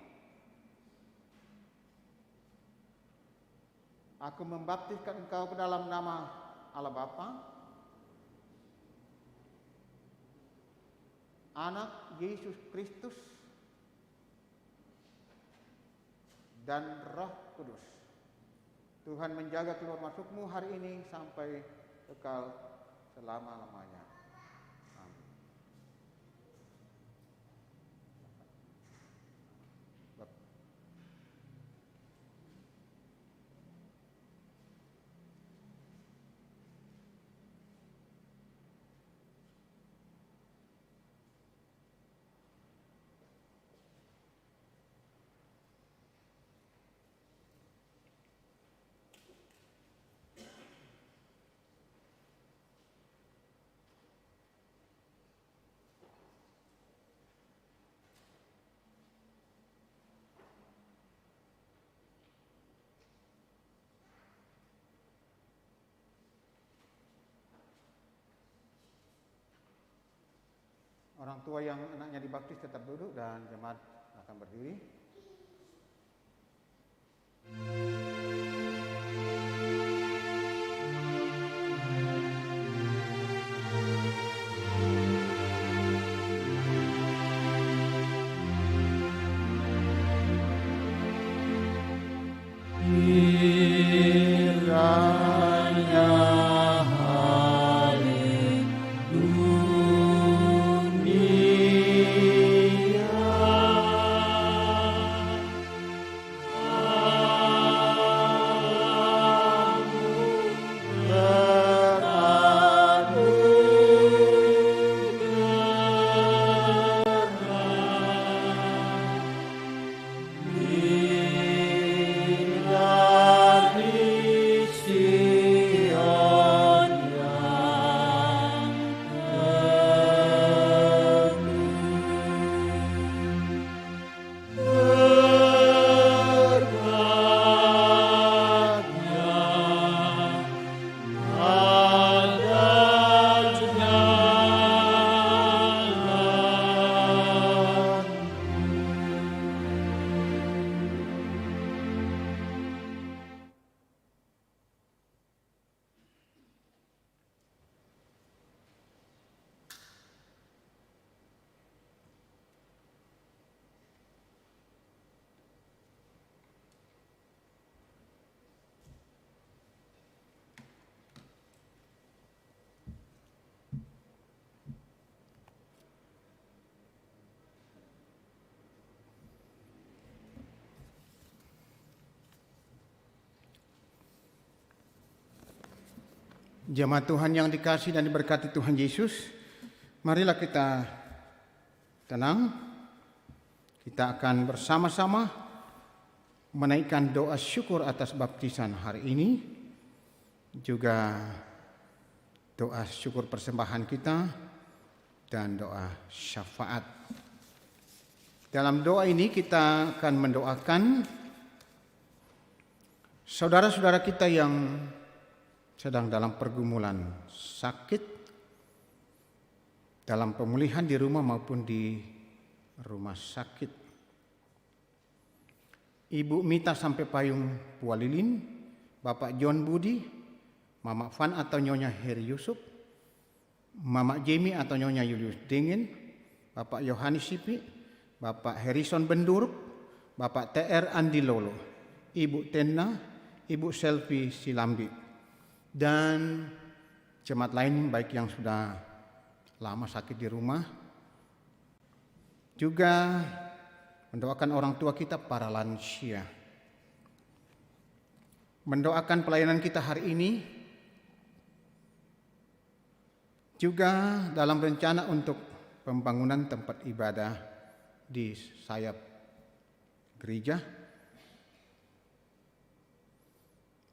Aku membaptiskan engkau ke dalam nama Allah Bapa, Anak Yesus Kristus, dan Roh Kudus. Tuhan menjaga keluar masukmu hari ini sampai kekal selama-lamanya. Orang tua yang anaknya dibaptis tetap duduk dan jemaat akan berdiri. Jemaat Tuhan yang dikasihi dan diberkati Tuhan Yesus, marilah kita tenang. Kita akan bersama-sama menaikkan doa syukur atas baptisan hari ini, juga doa syukur persembahan kita, dan doa syafaat. Dalam doa ini kita akan mendoakan saudara-saudara kita yang sedang dalam pergumulan sakit, dalam pemulihan di rumah maupun di rumah sakit. Ibu Mita sampai Payung Pualilin, Bapak John Budi, Mama Van atau Nyonya Heri Yusuf, Mama Jamie atau Nyonya Julius Dingin, Bapak Yohanes Sipi, Bapak Harrison Benduruk, Bapak TR Andi Lolo, Ibu Tena, Ibu Selvi Silambi, dan jemaat lain baik yang sudah lama sakit di rumah. Juga mendoakan orang tua kita para lansia. Mendoakan pelayanan kita hari ini. Juga dalam rencana untuk pembangunan tempat ibadah di sayap gereja.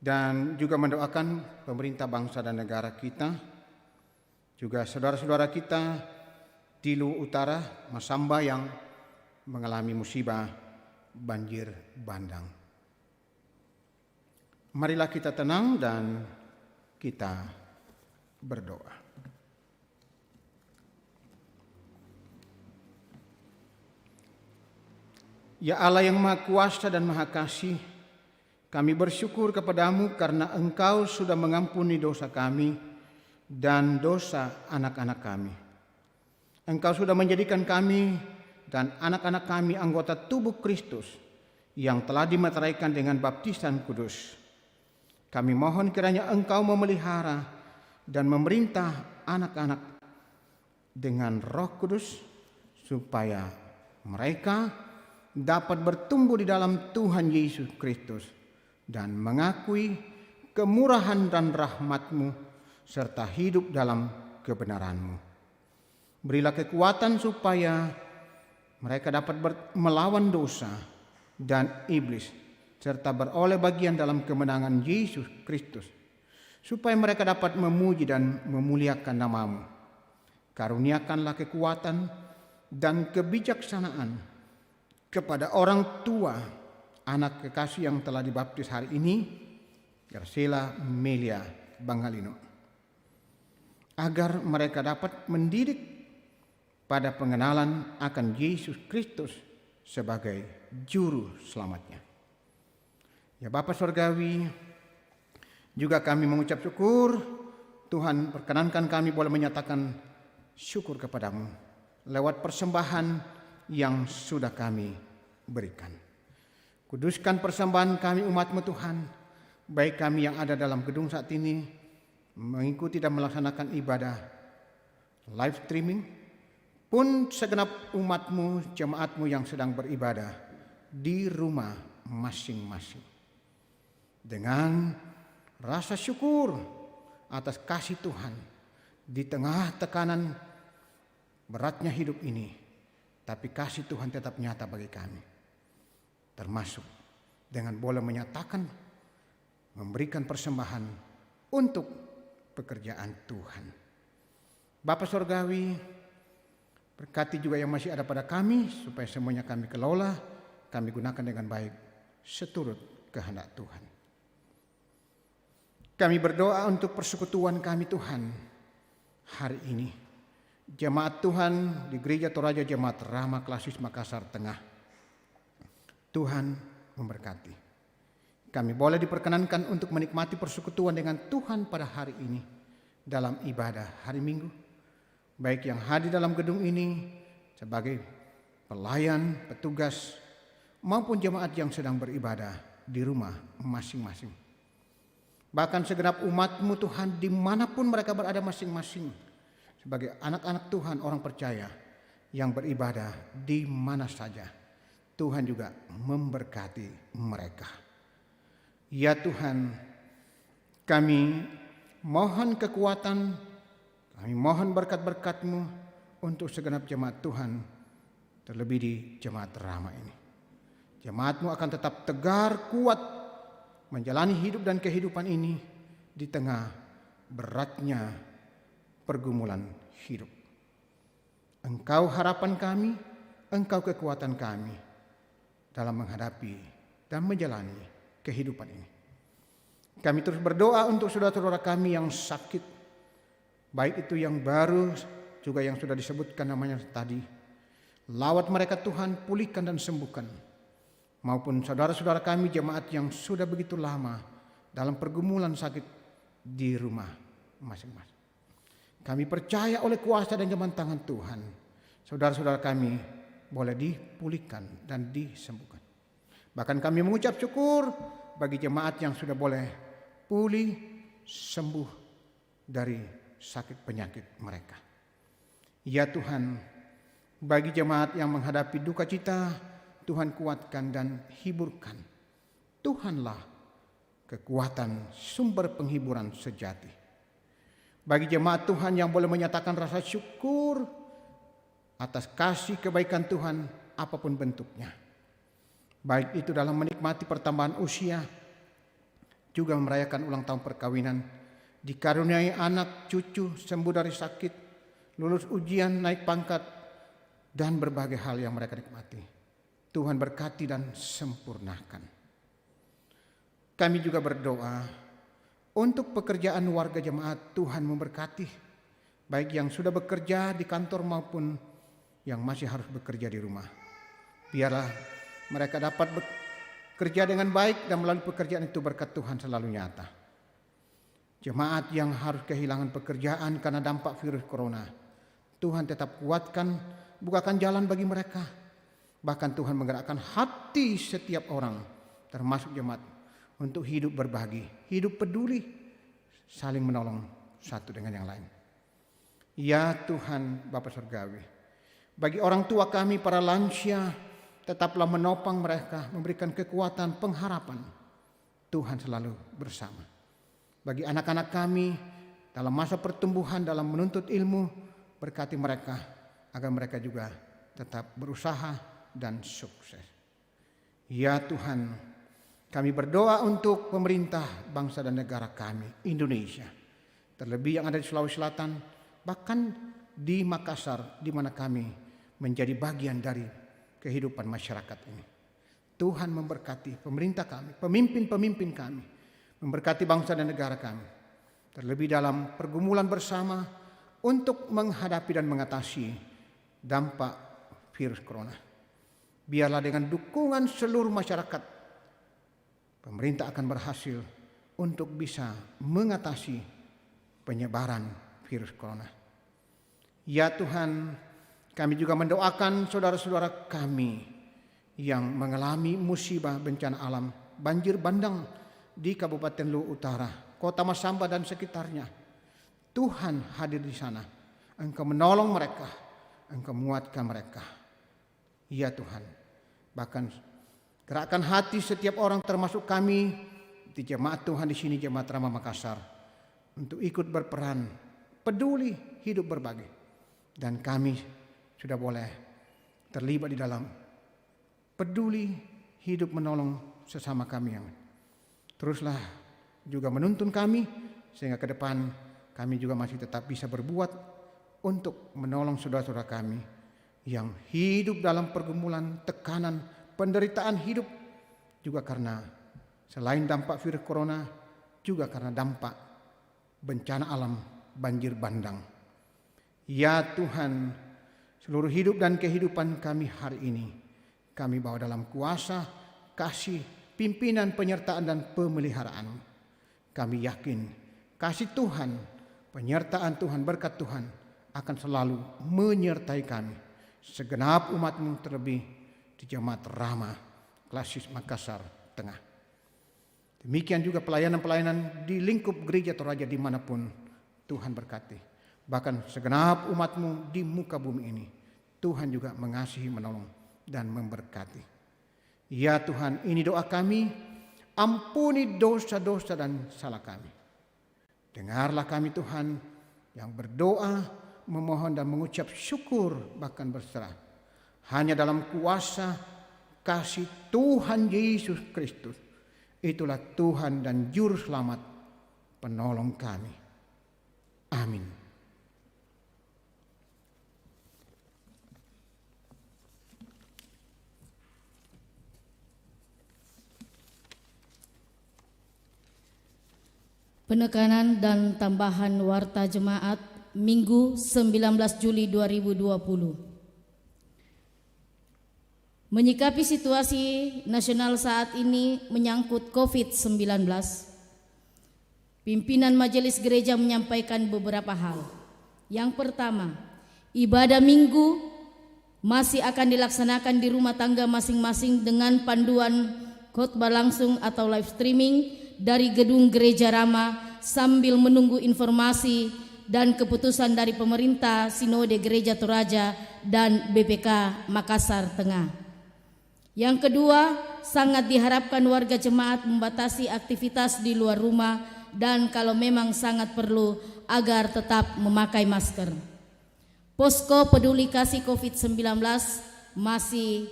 Dan juga mendoakan pemerintah bangsa dan negara kita, juga saudara-saudara kita di Luwu Utara, Masamba yang mengalami musibah banjir bandang. Marilah kita tenang dan kita berdoa. Ya Allah yang Maha Kuasa dan Maha Kasih, kami bersyukur kepadamu karena Engkau sudah mengampuni dosa kami dan dosa anak-anak kami. Engkau sudah menjadikan kami dan anak-anak kami anggota tubuh Kristus yang telah dimeteraikan dengan baptisan kudus. Kami mohon kiranya Engkau memelihara dan memerintah anak-anak dengan Roh Kudus supaya mereka dapat bertumbuh di dalam Tuhan Yesus Kristus dan mengakui kemurahan dan rahmat-Mu serta hidup dalam kebenaran-Mu. Berilah kekuatan supaya mereka dapat melawan dosa dan iblis serta beroleh bagian dalam kemenangan Yesus Kristus, supaya mereka dapat memuji dan memuliakan nama-Mu. Karuniakanlah kekuatan dan kebijaksanaan kepada orang tua anak kekasih yang telah dibaptis hari ini, Garsela Melia Bangalino, agar mereka dapat mendidik pada pengenalan akan Yesus Kristus sebagai juru selamatnya. Ya Bapa Surgawi, juga kami mengucap syukur Tuhan perkenankan kami boleh menyatakan syukur kepadamu lewat persembahan yang sudah kami berikan. Kuduskan persembahan kami umat-Mu Tuhan, baik kami yang ada dalam gedung saat ini mengikuti dan melaksanakan ibadah live streaming, pun segenap umat-Mu, jemaat-Mu yang sedang beribadah di rumah masing-masing. Dengan rasa syukur atas kasih Tuhan di tengah tekanan beratnya hidup ini, tapi kasih Tuhan tetap nyata bagi kami. Termasuk dengan boleh menyatakan, memberikan persembahan untuk pekerjaan Tuhan. Bapa Surgawi, berkati juga yang masih ada pada kami, supaya semuanya kami kelola, kami gunakan dengan baik, seturut kehendak Tuhan. Kami berdoa untuk persekutuan kami Tuhan hari ini. Jemaat Tuhan di Gereja Toraja Jemaat Rahma Klasis Makassar Tengah. Tuhan memberkati. Kami boleh diperkenankan untuk menikmati persekutuan dengan Tuhan pada hari ini dalam ibadah hari Minggu. Baik yang hadir dalam gedung ini sebagai pelayan, petugas, maupun jemaat yang sedang beribadah di rumah masing-masing. Bahkan segenap umat-Mu Tuhan dimanapun mereka berada masing-masing, sebagai anak-anak Tuhan, orang percaya yang beribadah di mana saja, Tuhan juga memberkati mereka. Ya Tuhan, kami mohon kekuatan, kami mohon berkat-berkat-Mu untuk segenap jemaat Tuhan, terlebih di jemaat Rahma ini. Jemaat-Mu akan tetap tegar, kuat, menjalani hidup dan kehidupan ini di tengah beratnya pergumulan hidup. Engkau harapan kami, Engkau kekuatan kami dalam menghadapi dan menjalani kehidupan ini. Kami terus berdoa untuk saudara-saudara kami yang sakit, baik itu yang baru juga yang sudah disebutkan namanya tadi. Lawat mereka Tuhan, pulihkan dan sembuhkan. Maupun saudara-saudara kami jemaat yang sudah begitu lama dalam pergumulan sakit di rumah masing-masing. Kami percaya oleh kuasa dan jambatan tangan Tuhan, saudara-saudara kami boleh dipulihkan dan disembuhkan. Bahkan kami mengucap syukur bagi jemaat yang sudah boleh pulih, sembuh dari sakit penyakit mereka. Ya Tuhan, bagi jemaat yang menghadapi duka cita, Tuhan kuatkan dan hiburkan. Tuhanlah kekuatan sumber penghiburan sejati. Bagi jemaat Tuhan yang boleh menyatakan rasa syukur atas kasih kebaikan Tuhan apapun bentuknya. Baik itu dalam menikmati pertambahan usia, juga merayakan ulang tahun perkawinan, dikaruniai anak, cucu, sembuh dari sakit, lulus ujian, naik pangkat, dan berbagai hal yang mereka nikmati. Tuhan berkati dan sempurnakan. Kami juga berdoa untuk pekerjaan warga jemaat, Tuhan memberkati, baik yang sudah bekerja di kantor maupun yang masih harus bekerja di rumah. Biarlah mereka dapat bekerja dengan baik dan melalui pekerjaan itu berkat Tuhan selalu nyata. Jemaat yang harus kehilangan pekerjaan karena dampak virus corona, Tuhan tetap kuatkan, bukakan jalan bagi mereka. Bahkan Tuhan menggerakkan hati setiap orang, termasuk jemaat, untuk hidup berbagi, hidup peduli, saling menolong satu dengan yang lain. Ya Tuhan Bapa Surgawi, bagi orang tua kami, para lansia, tetaplah menopang mereka, memberikan kekuatan, pengharapan. Tuhan selalu bersama. Bagi anak-anak kami, dalam masa pertumbuhan, dalam menuntut ilmu, berkati mereka, agar mereka juga tetap berusaha dan sukses. Ya Tuhan, kami berdoa untuk pemerintah bangsa dan negara kami, Indonesia, terlebih yang ada di Sulawesi Selatan, bahkan di Makassar, di mana kami menjadi bagian dari kehidupan masyarakat ini. Tuhan memberkati pemerintah kami, pemimpin-pemimpin kami, memberkati bangsa dan negara kami, terlebih dalam pergumulan bersama untuk menghadapi dan mengatasi dampak virus corona. Biarlah dengan dukungan seluruh masyarakat, pemerintah akan berhasil untuk bisa mengatasi penyebaran virus corona. Ya Tuhan, kami juga mendoakan saudara-saudara kami yang mengalami musibah bencana alam, banjir bandang di Kabupaten Luwu Utara, Kota Masamba dan sekitarnya. Tuhan hadir di sana. Engkau menolong mereka, Engkau menguatkan mereka. Ya Tuhan, bahkan gerakkan hati setiap orang termasuk kami di jemaat Tuhan di sini, Jemaat Rama Makassar, untuk ikut berperan, peduli, hidup berbagi. Dan kami sudah boleh terlibat di dalam peduli, hidup menolong sesama kami. Yang teruslah juga menuntun kami sehingga ke depan kami juga masih tetap bisa berbuat untuk menolong saudara-saudara kami yang hidup dalam pergumulan, tekanan, penderitaan hidup, juga karena selain dampak virus corona, juga karena dampak bencana alam, banjir bandang. Ya Tuhan, seluruh hidup dan kehidupan kami hari ini, kami bawa dalam kuasa, kasih, pimpinan, penyertaan dan pemeliharaan. Kami yakin kasih Tuhan, penyertaan Tuhan, berkat Tuhan akan selalu menyertai kami, segenap umat-Mu, terlebih di Jemaat Rama Klasis Makassar Tengah. Demikian juga pelayanan-pelayanan di lingkup gereja Toraja dimanapun Tuhan berkati. Bahkan segenap umat-Mu di muka bumi ini, Tuhan juga mengasihi, menolong, dan memberkati. Ya Tuhan, ini doa kami, ampuni dosa-dosa dan salah kami. Dengarlah kami Tuhan yang berdoa, memohon dan mengucap syukur, bahkan berserah. Hanya dalam kuasa kasih Tuhan Yesus Kristus, itulah Tuhan dan Juru Selamat, penolong kami. Amin. Penekanan dan tambahan warta jemaat Minggu 19 Juli 2020. Menyikapi situasi nasional saat ini menyangkut COVID-19, pimpinan Majelis Gereja menyampaikan beberapa hal. Yang pertama, ibadah Minggu masih akan dilaksanakan di rumah tangga masing-masing dengan panduan khotbah langsung atau live streaming dari gedung Gereja Rama sambil menunggu informasi dan keputusan dari pemerintah, Sinode Gereja Toraja dan BPK Makassar Tengah. Yang kedua, sangat diharapkan warga jemaat membatasi aktivitas di luar rumah dan kalau memang sangat perlu agar tetap memakai masker. Posko peduli kasih COVID-19 masih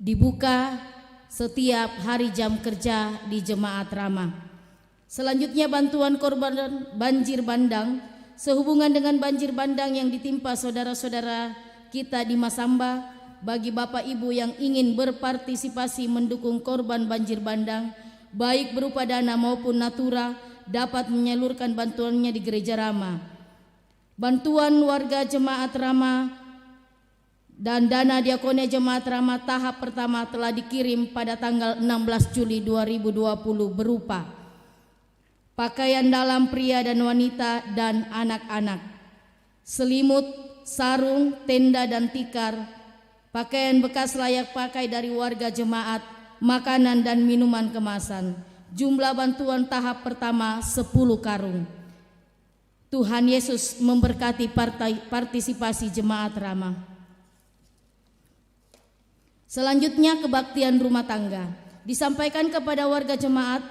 dibuka setiap hari jam kerja di Jemaat Rama. Selanjutnya, bantuan korban banjir bandang sehubungan dengan banjir bandang yang ditimpa saudara-saudara kita di Masamba. Bagi Bapak Ibu yang ingin berpartisipasi mendukung korban banjir bandang, baik berupa dana maupun natura, dapat menyalurkan bantuannya di Gereja Rama. Bantuan warga Jemaat Rama dan dana diakonia Jemaat Rama tahap pertama telah dikirim pada tanggal 16 Juli 2020 berupa pakaian dalam pria dan wanita dan anak-anak, selimut, sarung, tenda dan tikar, pakaian bekas layak pakai dari warga jemaat, makanan dan minuman kemasan. Jumlah bantuan tahap pertama 10 karung. Tuhan Yesus memberkati partisipasi Jemaat Rama. Selanjutnya, kebaktian rumah tangga. Disampaikan kepada warga jemaat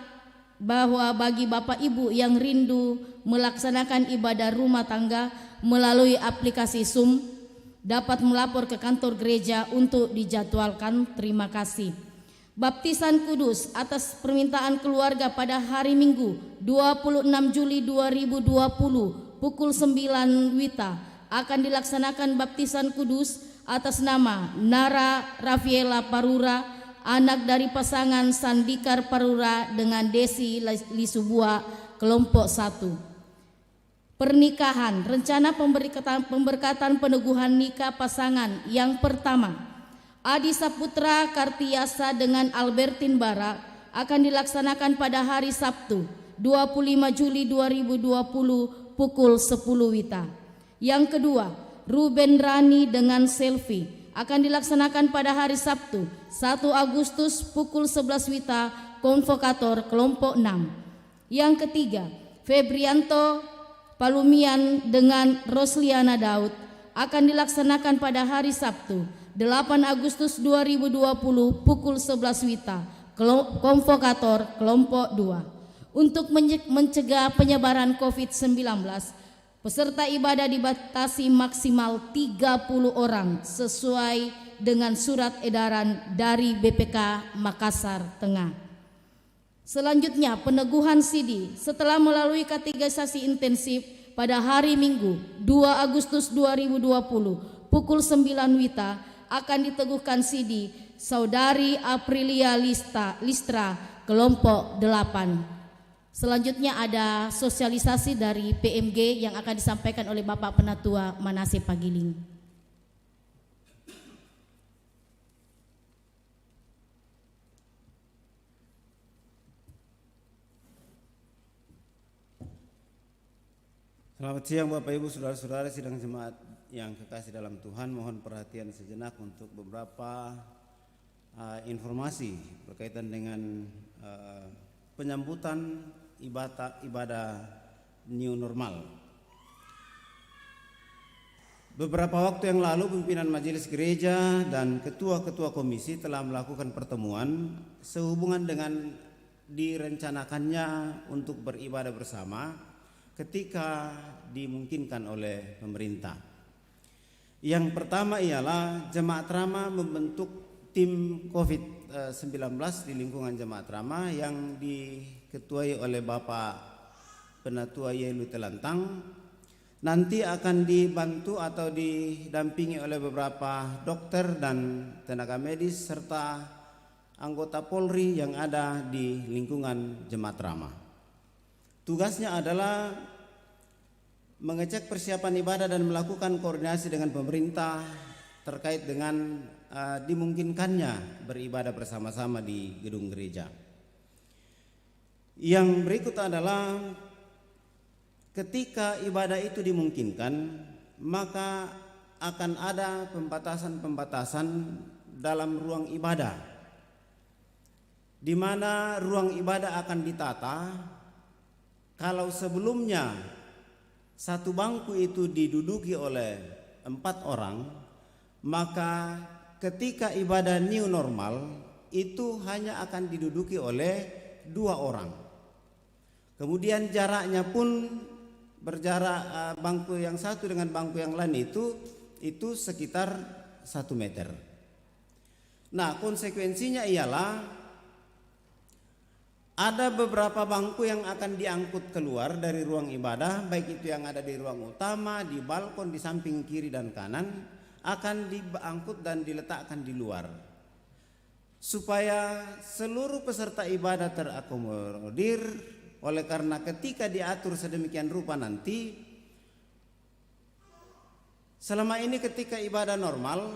bahwa bagi Bapak Ibu yang rindu melaksanakan ibadah rumah tangga melalui aplikasi Zoom, dapat melapor ke kantor gereja untuk dijadwalkan. Terima kasih. Baptisan kudus atas permintaan keluarga pada hari Minggu 26 Juli 2020 pukul 9 WITA akan dilaksanakan baptisan kudus atas nama Nara Rafiela Parura, anak dari pasangan Sandikar Parura dengan Desi Lisubua, kelompok 1. Pernikahan, rencana pemberkatan peneguhan nikah pasangan yang pertama, Adi Saputra Kartiasa dengan Albertin Bara akan dilaksanakan pada hari Sabtu 25 Juli 2020 pukul 10 WITA. Yang kedua, Ruben Rani dengan Selvi akan dilaksanakan pada hari Sabtu 1 Agustus pukul 11 WITA, konvokator kelompok 6. Yang ketiga, Febrianto Palumian dengan Rosliana Daud akan dilaksanakan pada hari Sabtu 8 Agustus 2020 pukul 11 WITA, konvokator kelompok 2. Untuk mencegah penyebaran COVID-19, peserta ibadah dibatasi maksimal 30 orang sesuai dengan surat edaran dari BPK Makassar Tengah. Selanjutnya, peneguhan sidi setelah melalui kategorisasi intensif pada hari Minggu 2 Agustus 2020 pukul 9 WITA akan diteguhkan sidi Saudari Aprilia Listra kelompok 8. Selanjutnya ada sosialisasi dari PMG yang akan disampaikan oleh Bapak Penatua Manase Pagiling. Selamat siang Bapak Ibu Saudara-saudara sidang jemaat yang kekasih dalam Tuhan. Mohon perhatian sejenak untuk beberapa informasi berkaitan dengan penyambutan ibadah new normal. Beberapa waktu yang lalu pimpinan majelis gereja dan ketua-ketua komisi telah melakukan pertemuan sehubungan dengan direncanakannya untuk beribadah bersama ketika dimungkinkan oleh pemerintah. Yang pertama ialah Jemaat Rama membentuk tim COVID-19 di lingkungan Jemaat Rama yang diketuai oleh Bapak Penatua Yelu Telantang. Nanti akan dibantu atau didampingi oleh beberapa dokter dan tenaga medis serta anggota Polri yang ada di lingkungan Jemaat Rama. Tugasnya adalah mengecek persiapan ibadah dan melakukan koordinasi dengan pemerintah terkait dengan dimungkinkannya beribadah bersama-sama di gedung gereja. Yang berikut adalah ketika ibadah itu dimungkinkan, maka akan ada pembatasan-pembatasan dalam ruang ibadah, di mana ruang ibadah akan ditata. Kalau sebelumnya satu bangku itu diduduki oleh 4 orang, maka ketika ibadah new normal itu hanya akan diduduki oleh 2 orang. Kemudian jaraknya pun berjarak bangku yang satu dengan bangku yang lain itu sekitar 1 meter. Nah, konsekuensinya ialah ada beberapa bangku yang akan diangkut keluar dari ruang ibadah, baik itu yang ada di ruang utama, di balkon, di samping kiri dan kanan, akan diangkut dan diletakkan di luar, supaya seluruh peserta ibadah terakomodir. Oleh karena ketika diatur sedemikian rupa nanti, selama ini ketika ibadah normal,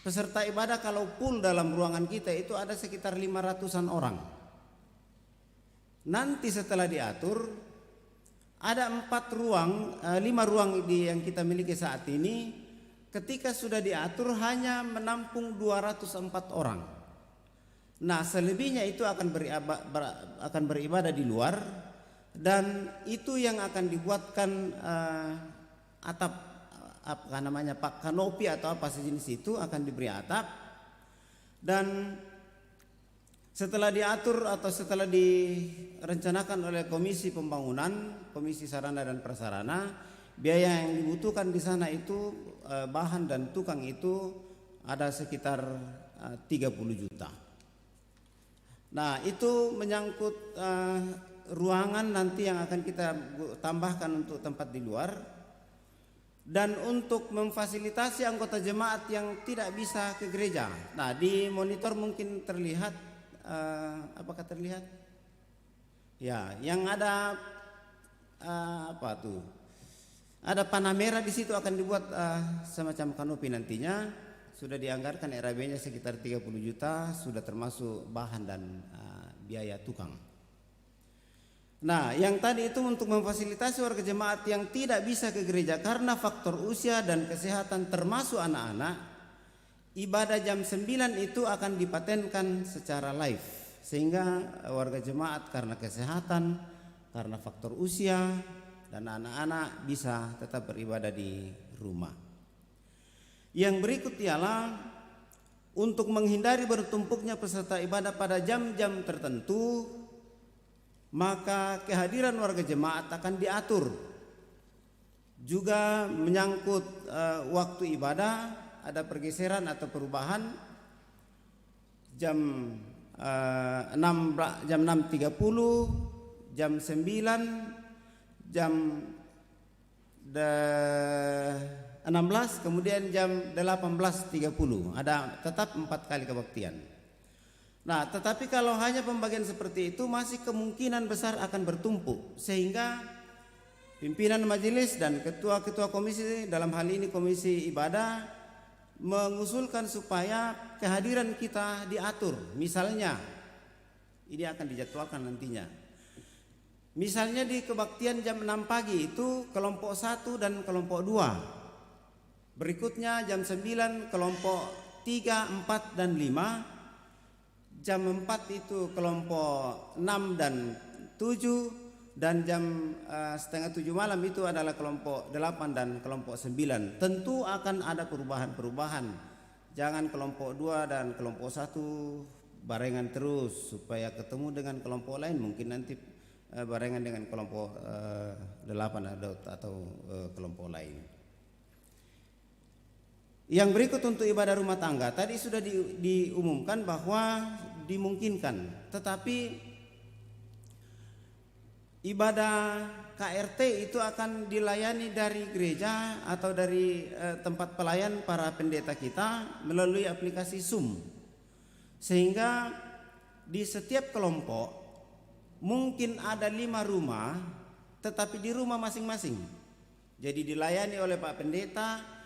peserta ibadah kalau full dalam ruangan kita itu ada sekitar 500-an orang. Nanti setelah diatur ada 5 ruang yang kita miliki saat ini. Ketika sudah diatur hanya menampung 204 orang. Nah, selebihnya itu akan beribadah di luar, dan itu yang akan dibuatkan atap kanopi atau apa sejenis itu akan diberi atap. Dan setelah diatur atau setelah direncanakan oleh Komisi Pembangunan, Komisi Sarana dan Prasarana, biaya yang dibutuhkan di sana itu bahan dan tukang itu ada sekitar 30 juta. Nah, itu menyangkut ruangan nanti yang akan kita tambahkan untuk tempat di luar, dan untuk memfasilitasi anggota jemaat yang tidak bisa ke gereja. Nah, di monitor mungkin terlihat. Apakah terlihat? Ya, yang ada apa tuh? Ada panah merah di situ akan dibuat semacam kanopi nantinya. Sudah dianggarkan RAB-nya sekitar 30 juta, sudah termasuk bahan dan biaya tukang. Nah, yang tadi itu untuk memfasilitasi warga jemaat yang tidak bisa ke gereja karena faktor usia dan kesehatan termasuk anak-anak, ibadah jam 9 itu akan dipatenkan secara live. Sehingga warga jemaat karena kesehatan, karena faktor usia dan anak-anak bisa tetap beribadah di rumah. Yang berikut ialah untuk menghindari bertumpuknya peserta ibadah pada jam-jam tertentu, maka kehadiran warga jemaat akan diatur. Juga menyangkut waktu ibadah, ada pergeseran atau perubahan jam 6.30, jam 9, jam 16, kemudian jam 18.30. Ada tetap 4 kali kebaktian. Nah, tetapi kalau hanya pembagian seperti itu masih kemungkinan besar akan bertumpuk, sehingga pimpinan majelis dan ketua-ketua komisi, dalam hal ini komisi ibadah, mengusulkan supaya kehadiran kita diatur. Misalnya, ini akan dijadwalkan nantinya. Misalnya di kebaktian jam 6 pagi itu kelompok 1 dan kelompok 2. Berikutnya jam 9 kelompok 3, 4, dan 5. Jam 4 itu kelompok 6 dan 7, dan jam setengah 7 malam itu adalah kelompok 8 dan kelompok 9. Tentu akan ada perubahan-perubahan. Jangan kelompok 2 dan kelompok 1 barengan terus, supaya ketemu dengan kelompok lain, mungkin nanti barengan dengan kelompok 8 atau kelompok lain. Yang berikut untuk ibadah rumah tangga, tadi sudah diumumkan bahwa dimungkinkan, tetapi ibadah KRT itu akan dilayani dari gereja atau dari tempat pelayan para pendeta kita melalui aplikasi Zoom. Sehingga di setiap kelompok mungkin ada 5 rumah, tetapi di rumah masing-masing. Jadi dilayani oleh Pak Pendeta,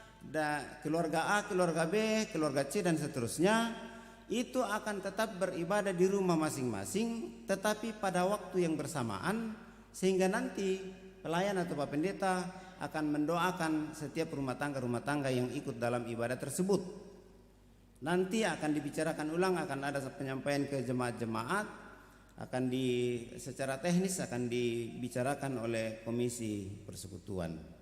keluarga A, keluarga B, keluarga C, dan seterusnya. Itu akan tetap beribadah di rumah masing-masing, tetapi pada waktu yang bersamaan, sehingga nanti pelayan atau Pak Pendeta akan mendoakan setiap rumah tangga yang ikut dalam ibadah tersebut. Nanti akan dibicarakan ulang, akan ada penyampaian ke jemaat-jemaat, secara teknis akan dibicarakan oleh komisi persekutuan.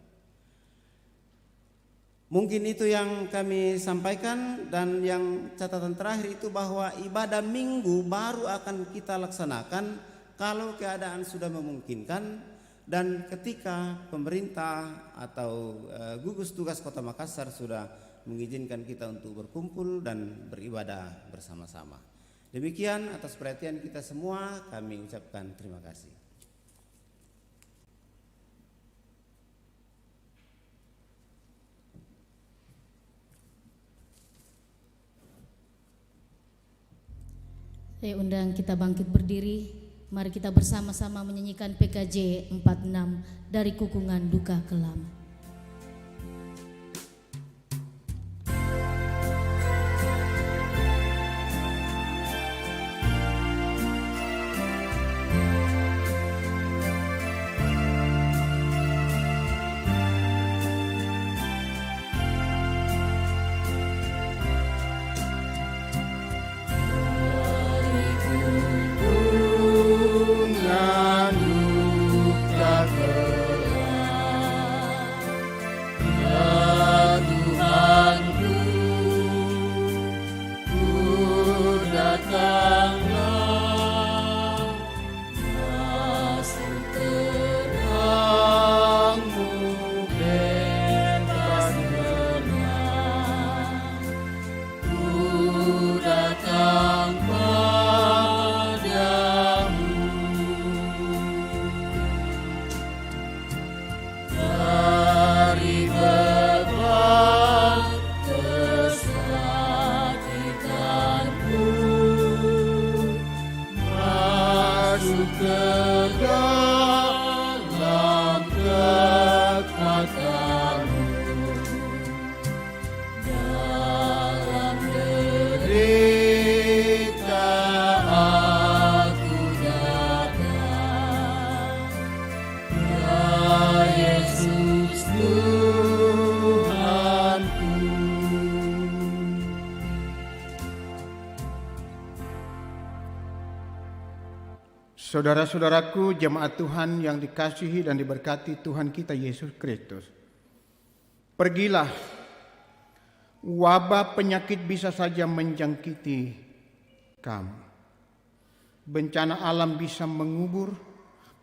Mungkin itu yang kami sampaikan, dan yang catatan terakhir itu bahwa ibadah minggu baru akan kita laksanakan kalau keadaan sudah memungkinkan dan ketika pemerintah atau gugus tugas Kota Makassar sudah mengizinkan kita untuk berkumpul dan beribadah bersama-sama. Demikian, atas perhatian kita semua kami ucapkan terima kasih. Saya undang kita bangkit berdiri. Mari kita bersama-sama menyanyikan PKJ 46 dari Kukungan Duka Kelam. ke dalam Saudara-saudaraku, jemaat Tuhan yang dikasihi dan diberkati Tuhan kita Yesus Kristus. Pergilah, wabah penyakit bisa saja menjangkiti kamu. Bencana alam bisa mengubur,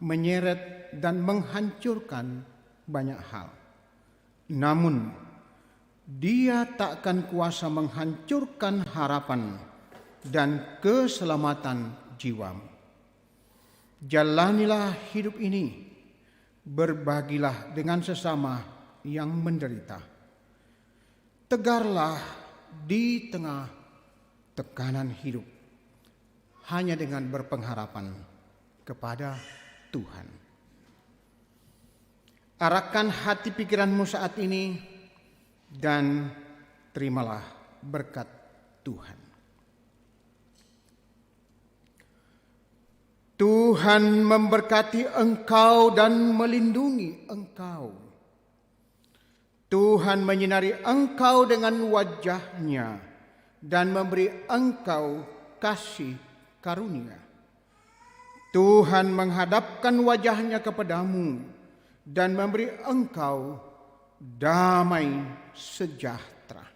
menyeret, dan menghancurkan banyak hal. Namun, Dia tak akan kuasa menghancurkan harapan dan keselamatan jiwamu. Jalanilah hidup ini, berbagilah dengan sesama yang menderita. Tegarlah di tengah tekanan hidup, hanya dengan berpengharapan kepada Tuhan. Arahkan hati pikiranmu saat ini dan terimalah berkat Tuhan. Tuhan memberkati engkau dan melindungi engkau. Tuhan menyinari engkau dengan wajah-Nya dan memberi engkau kasih karunia. Tuhan menghadapkan wajah-Nya kepadamu dan memberi engkau damai sejahtera.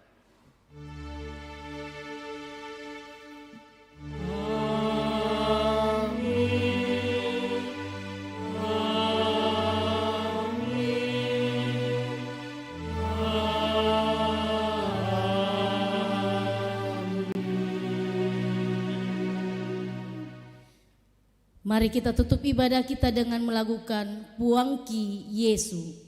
Mari kita tutup ibadah kita dengan melakukan Puangki Yesu.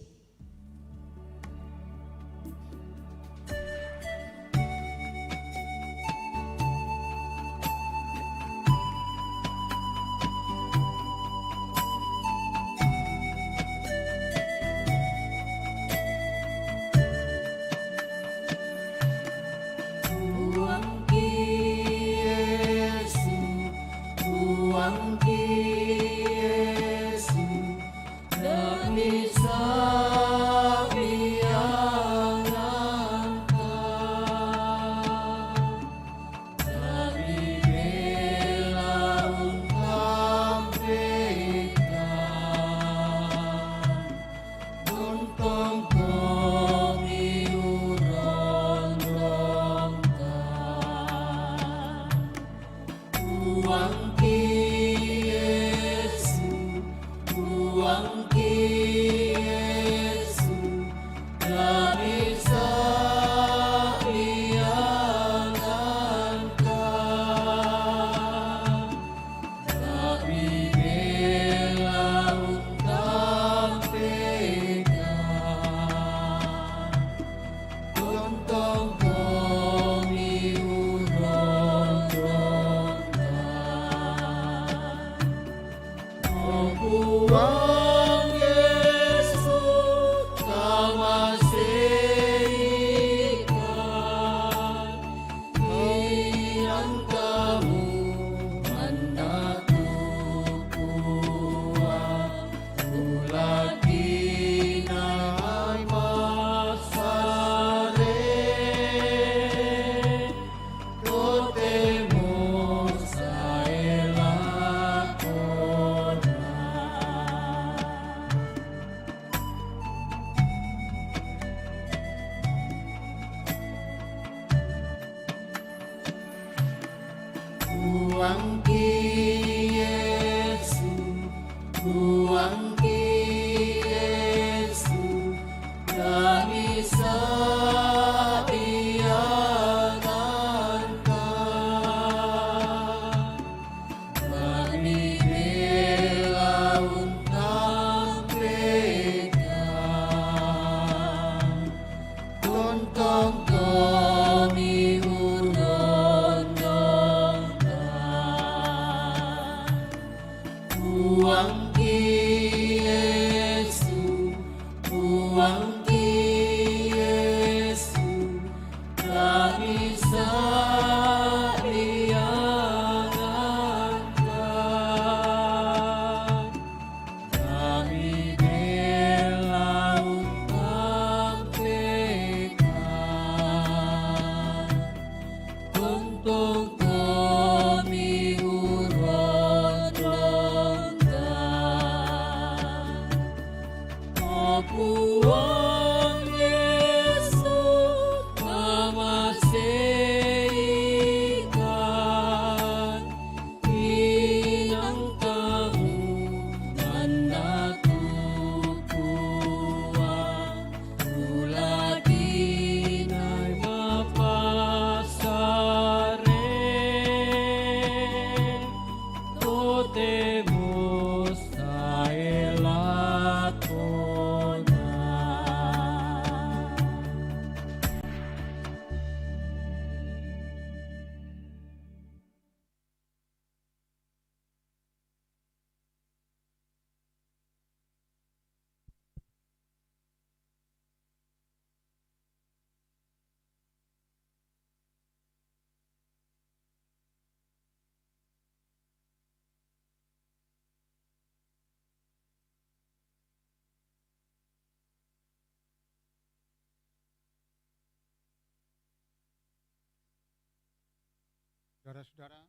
Saudara-saudara,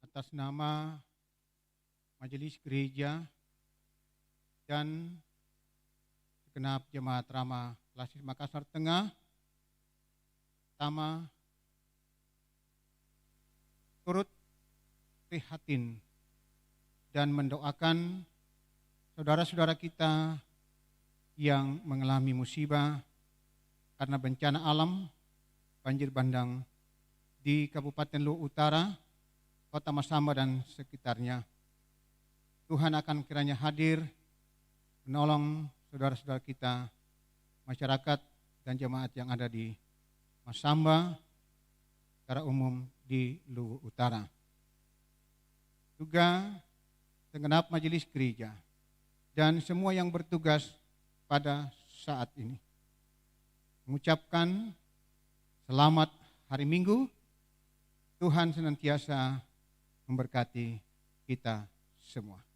atas nama Majelis Gereja dan segenap jemaat Rama Lasis Makassar Tengah, pertama turut prihatin dan mendoakan saudara-saudara kita yang mengalami musibah karena bencana alam banjir bandang di Kabupaten Luwu Utara, Kota Masamba dan sekitarnya. Tuhan akan kiranya hadir menolong saudara-saudara kita, masyarakat dan jemaat yang ada di Masamba, secara umum di Luwu Utara. Juga segenap majelis gereja dan semua yang bertugas pada saat ini mengucapkan selamat hari Minggu. Tuhan senantiasa memberkati kita semua.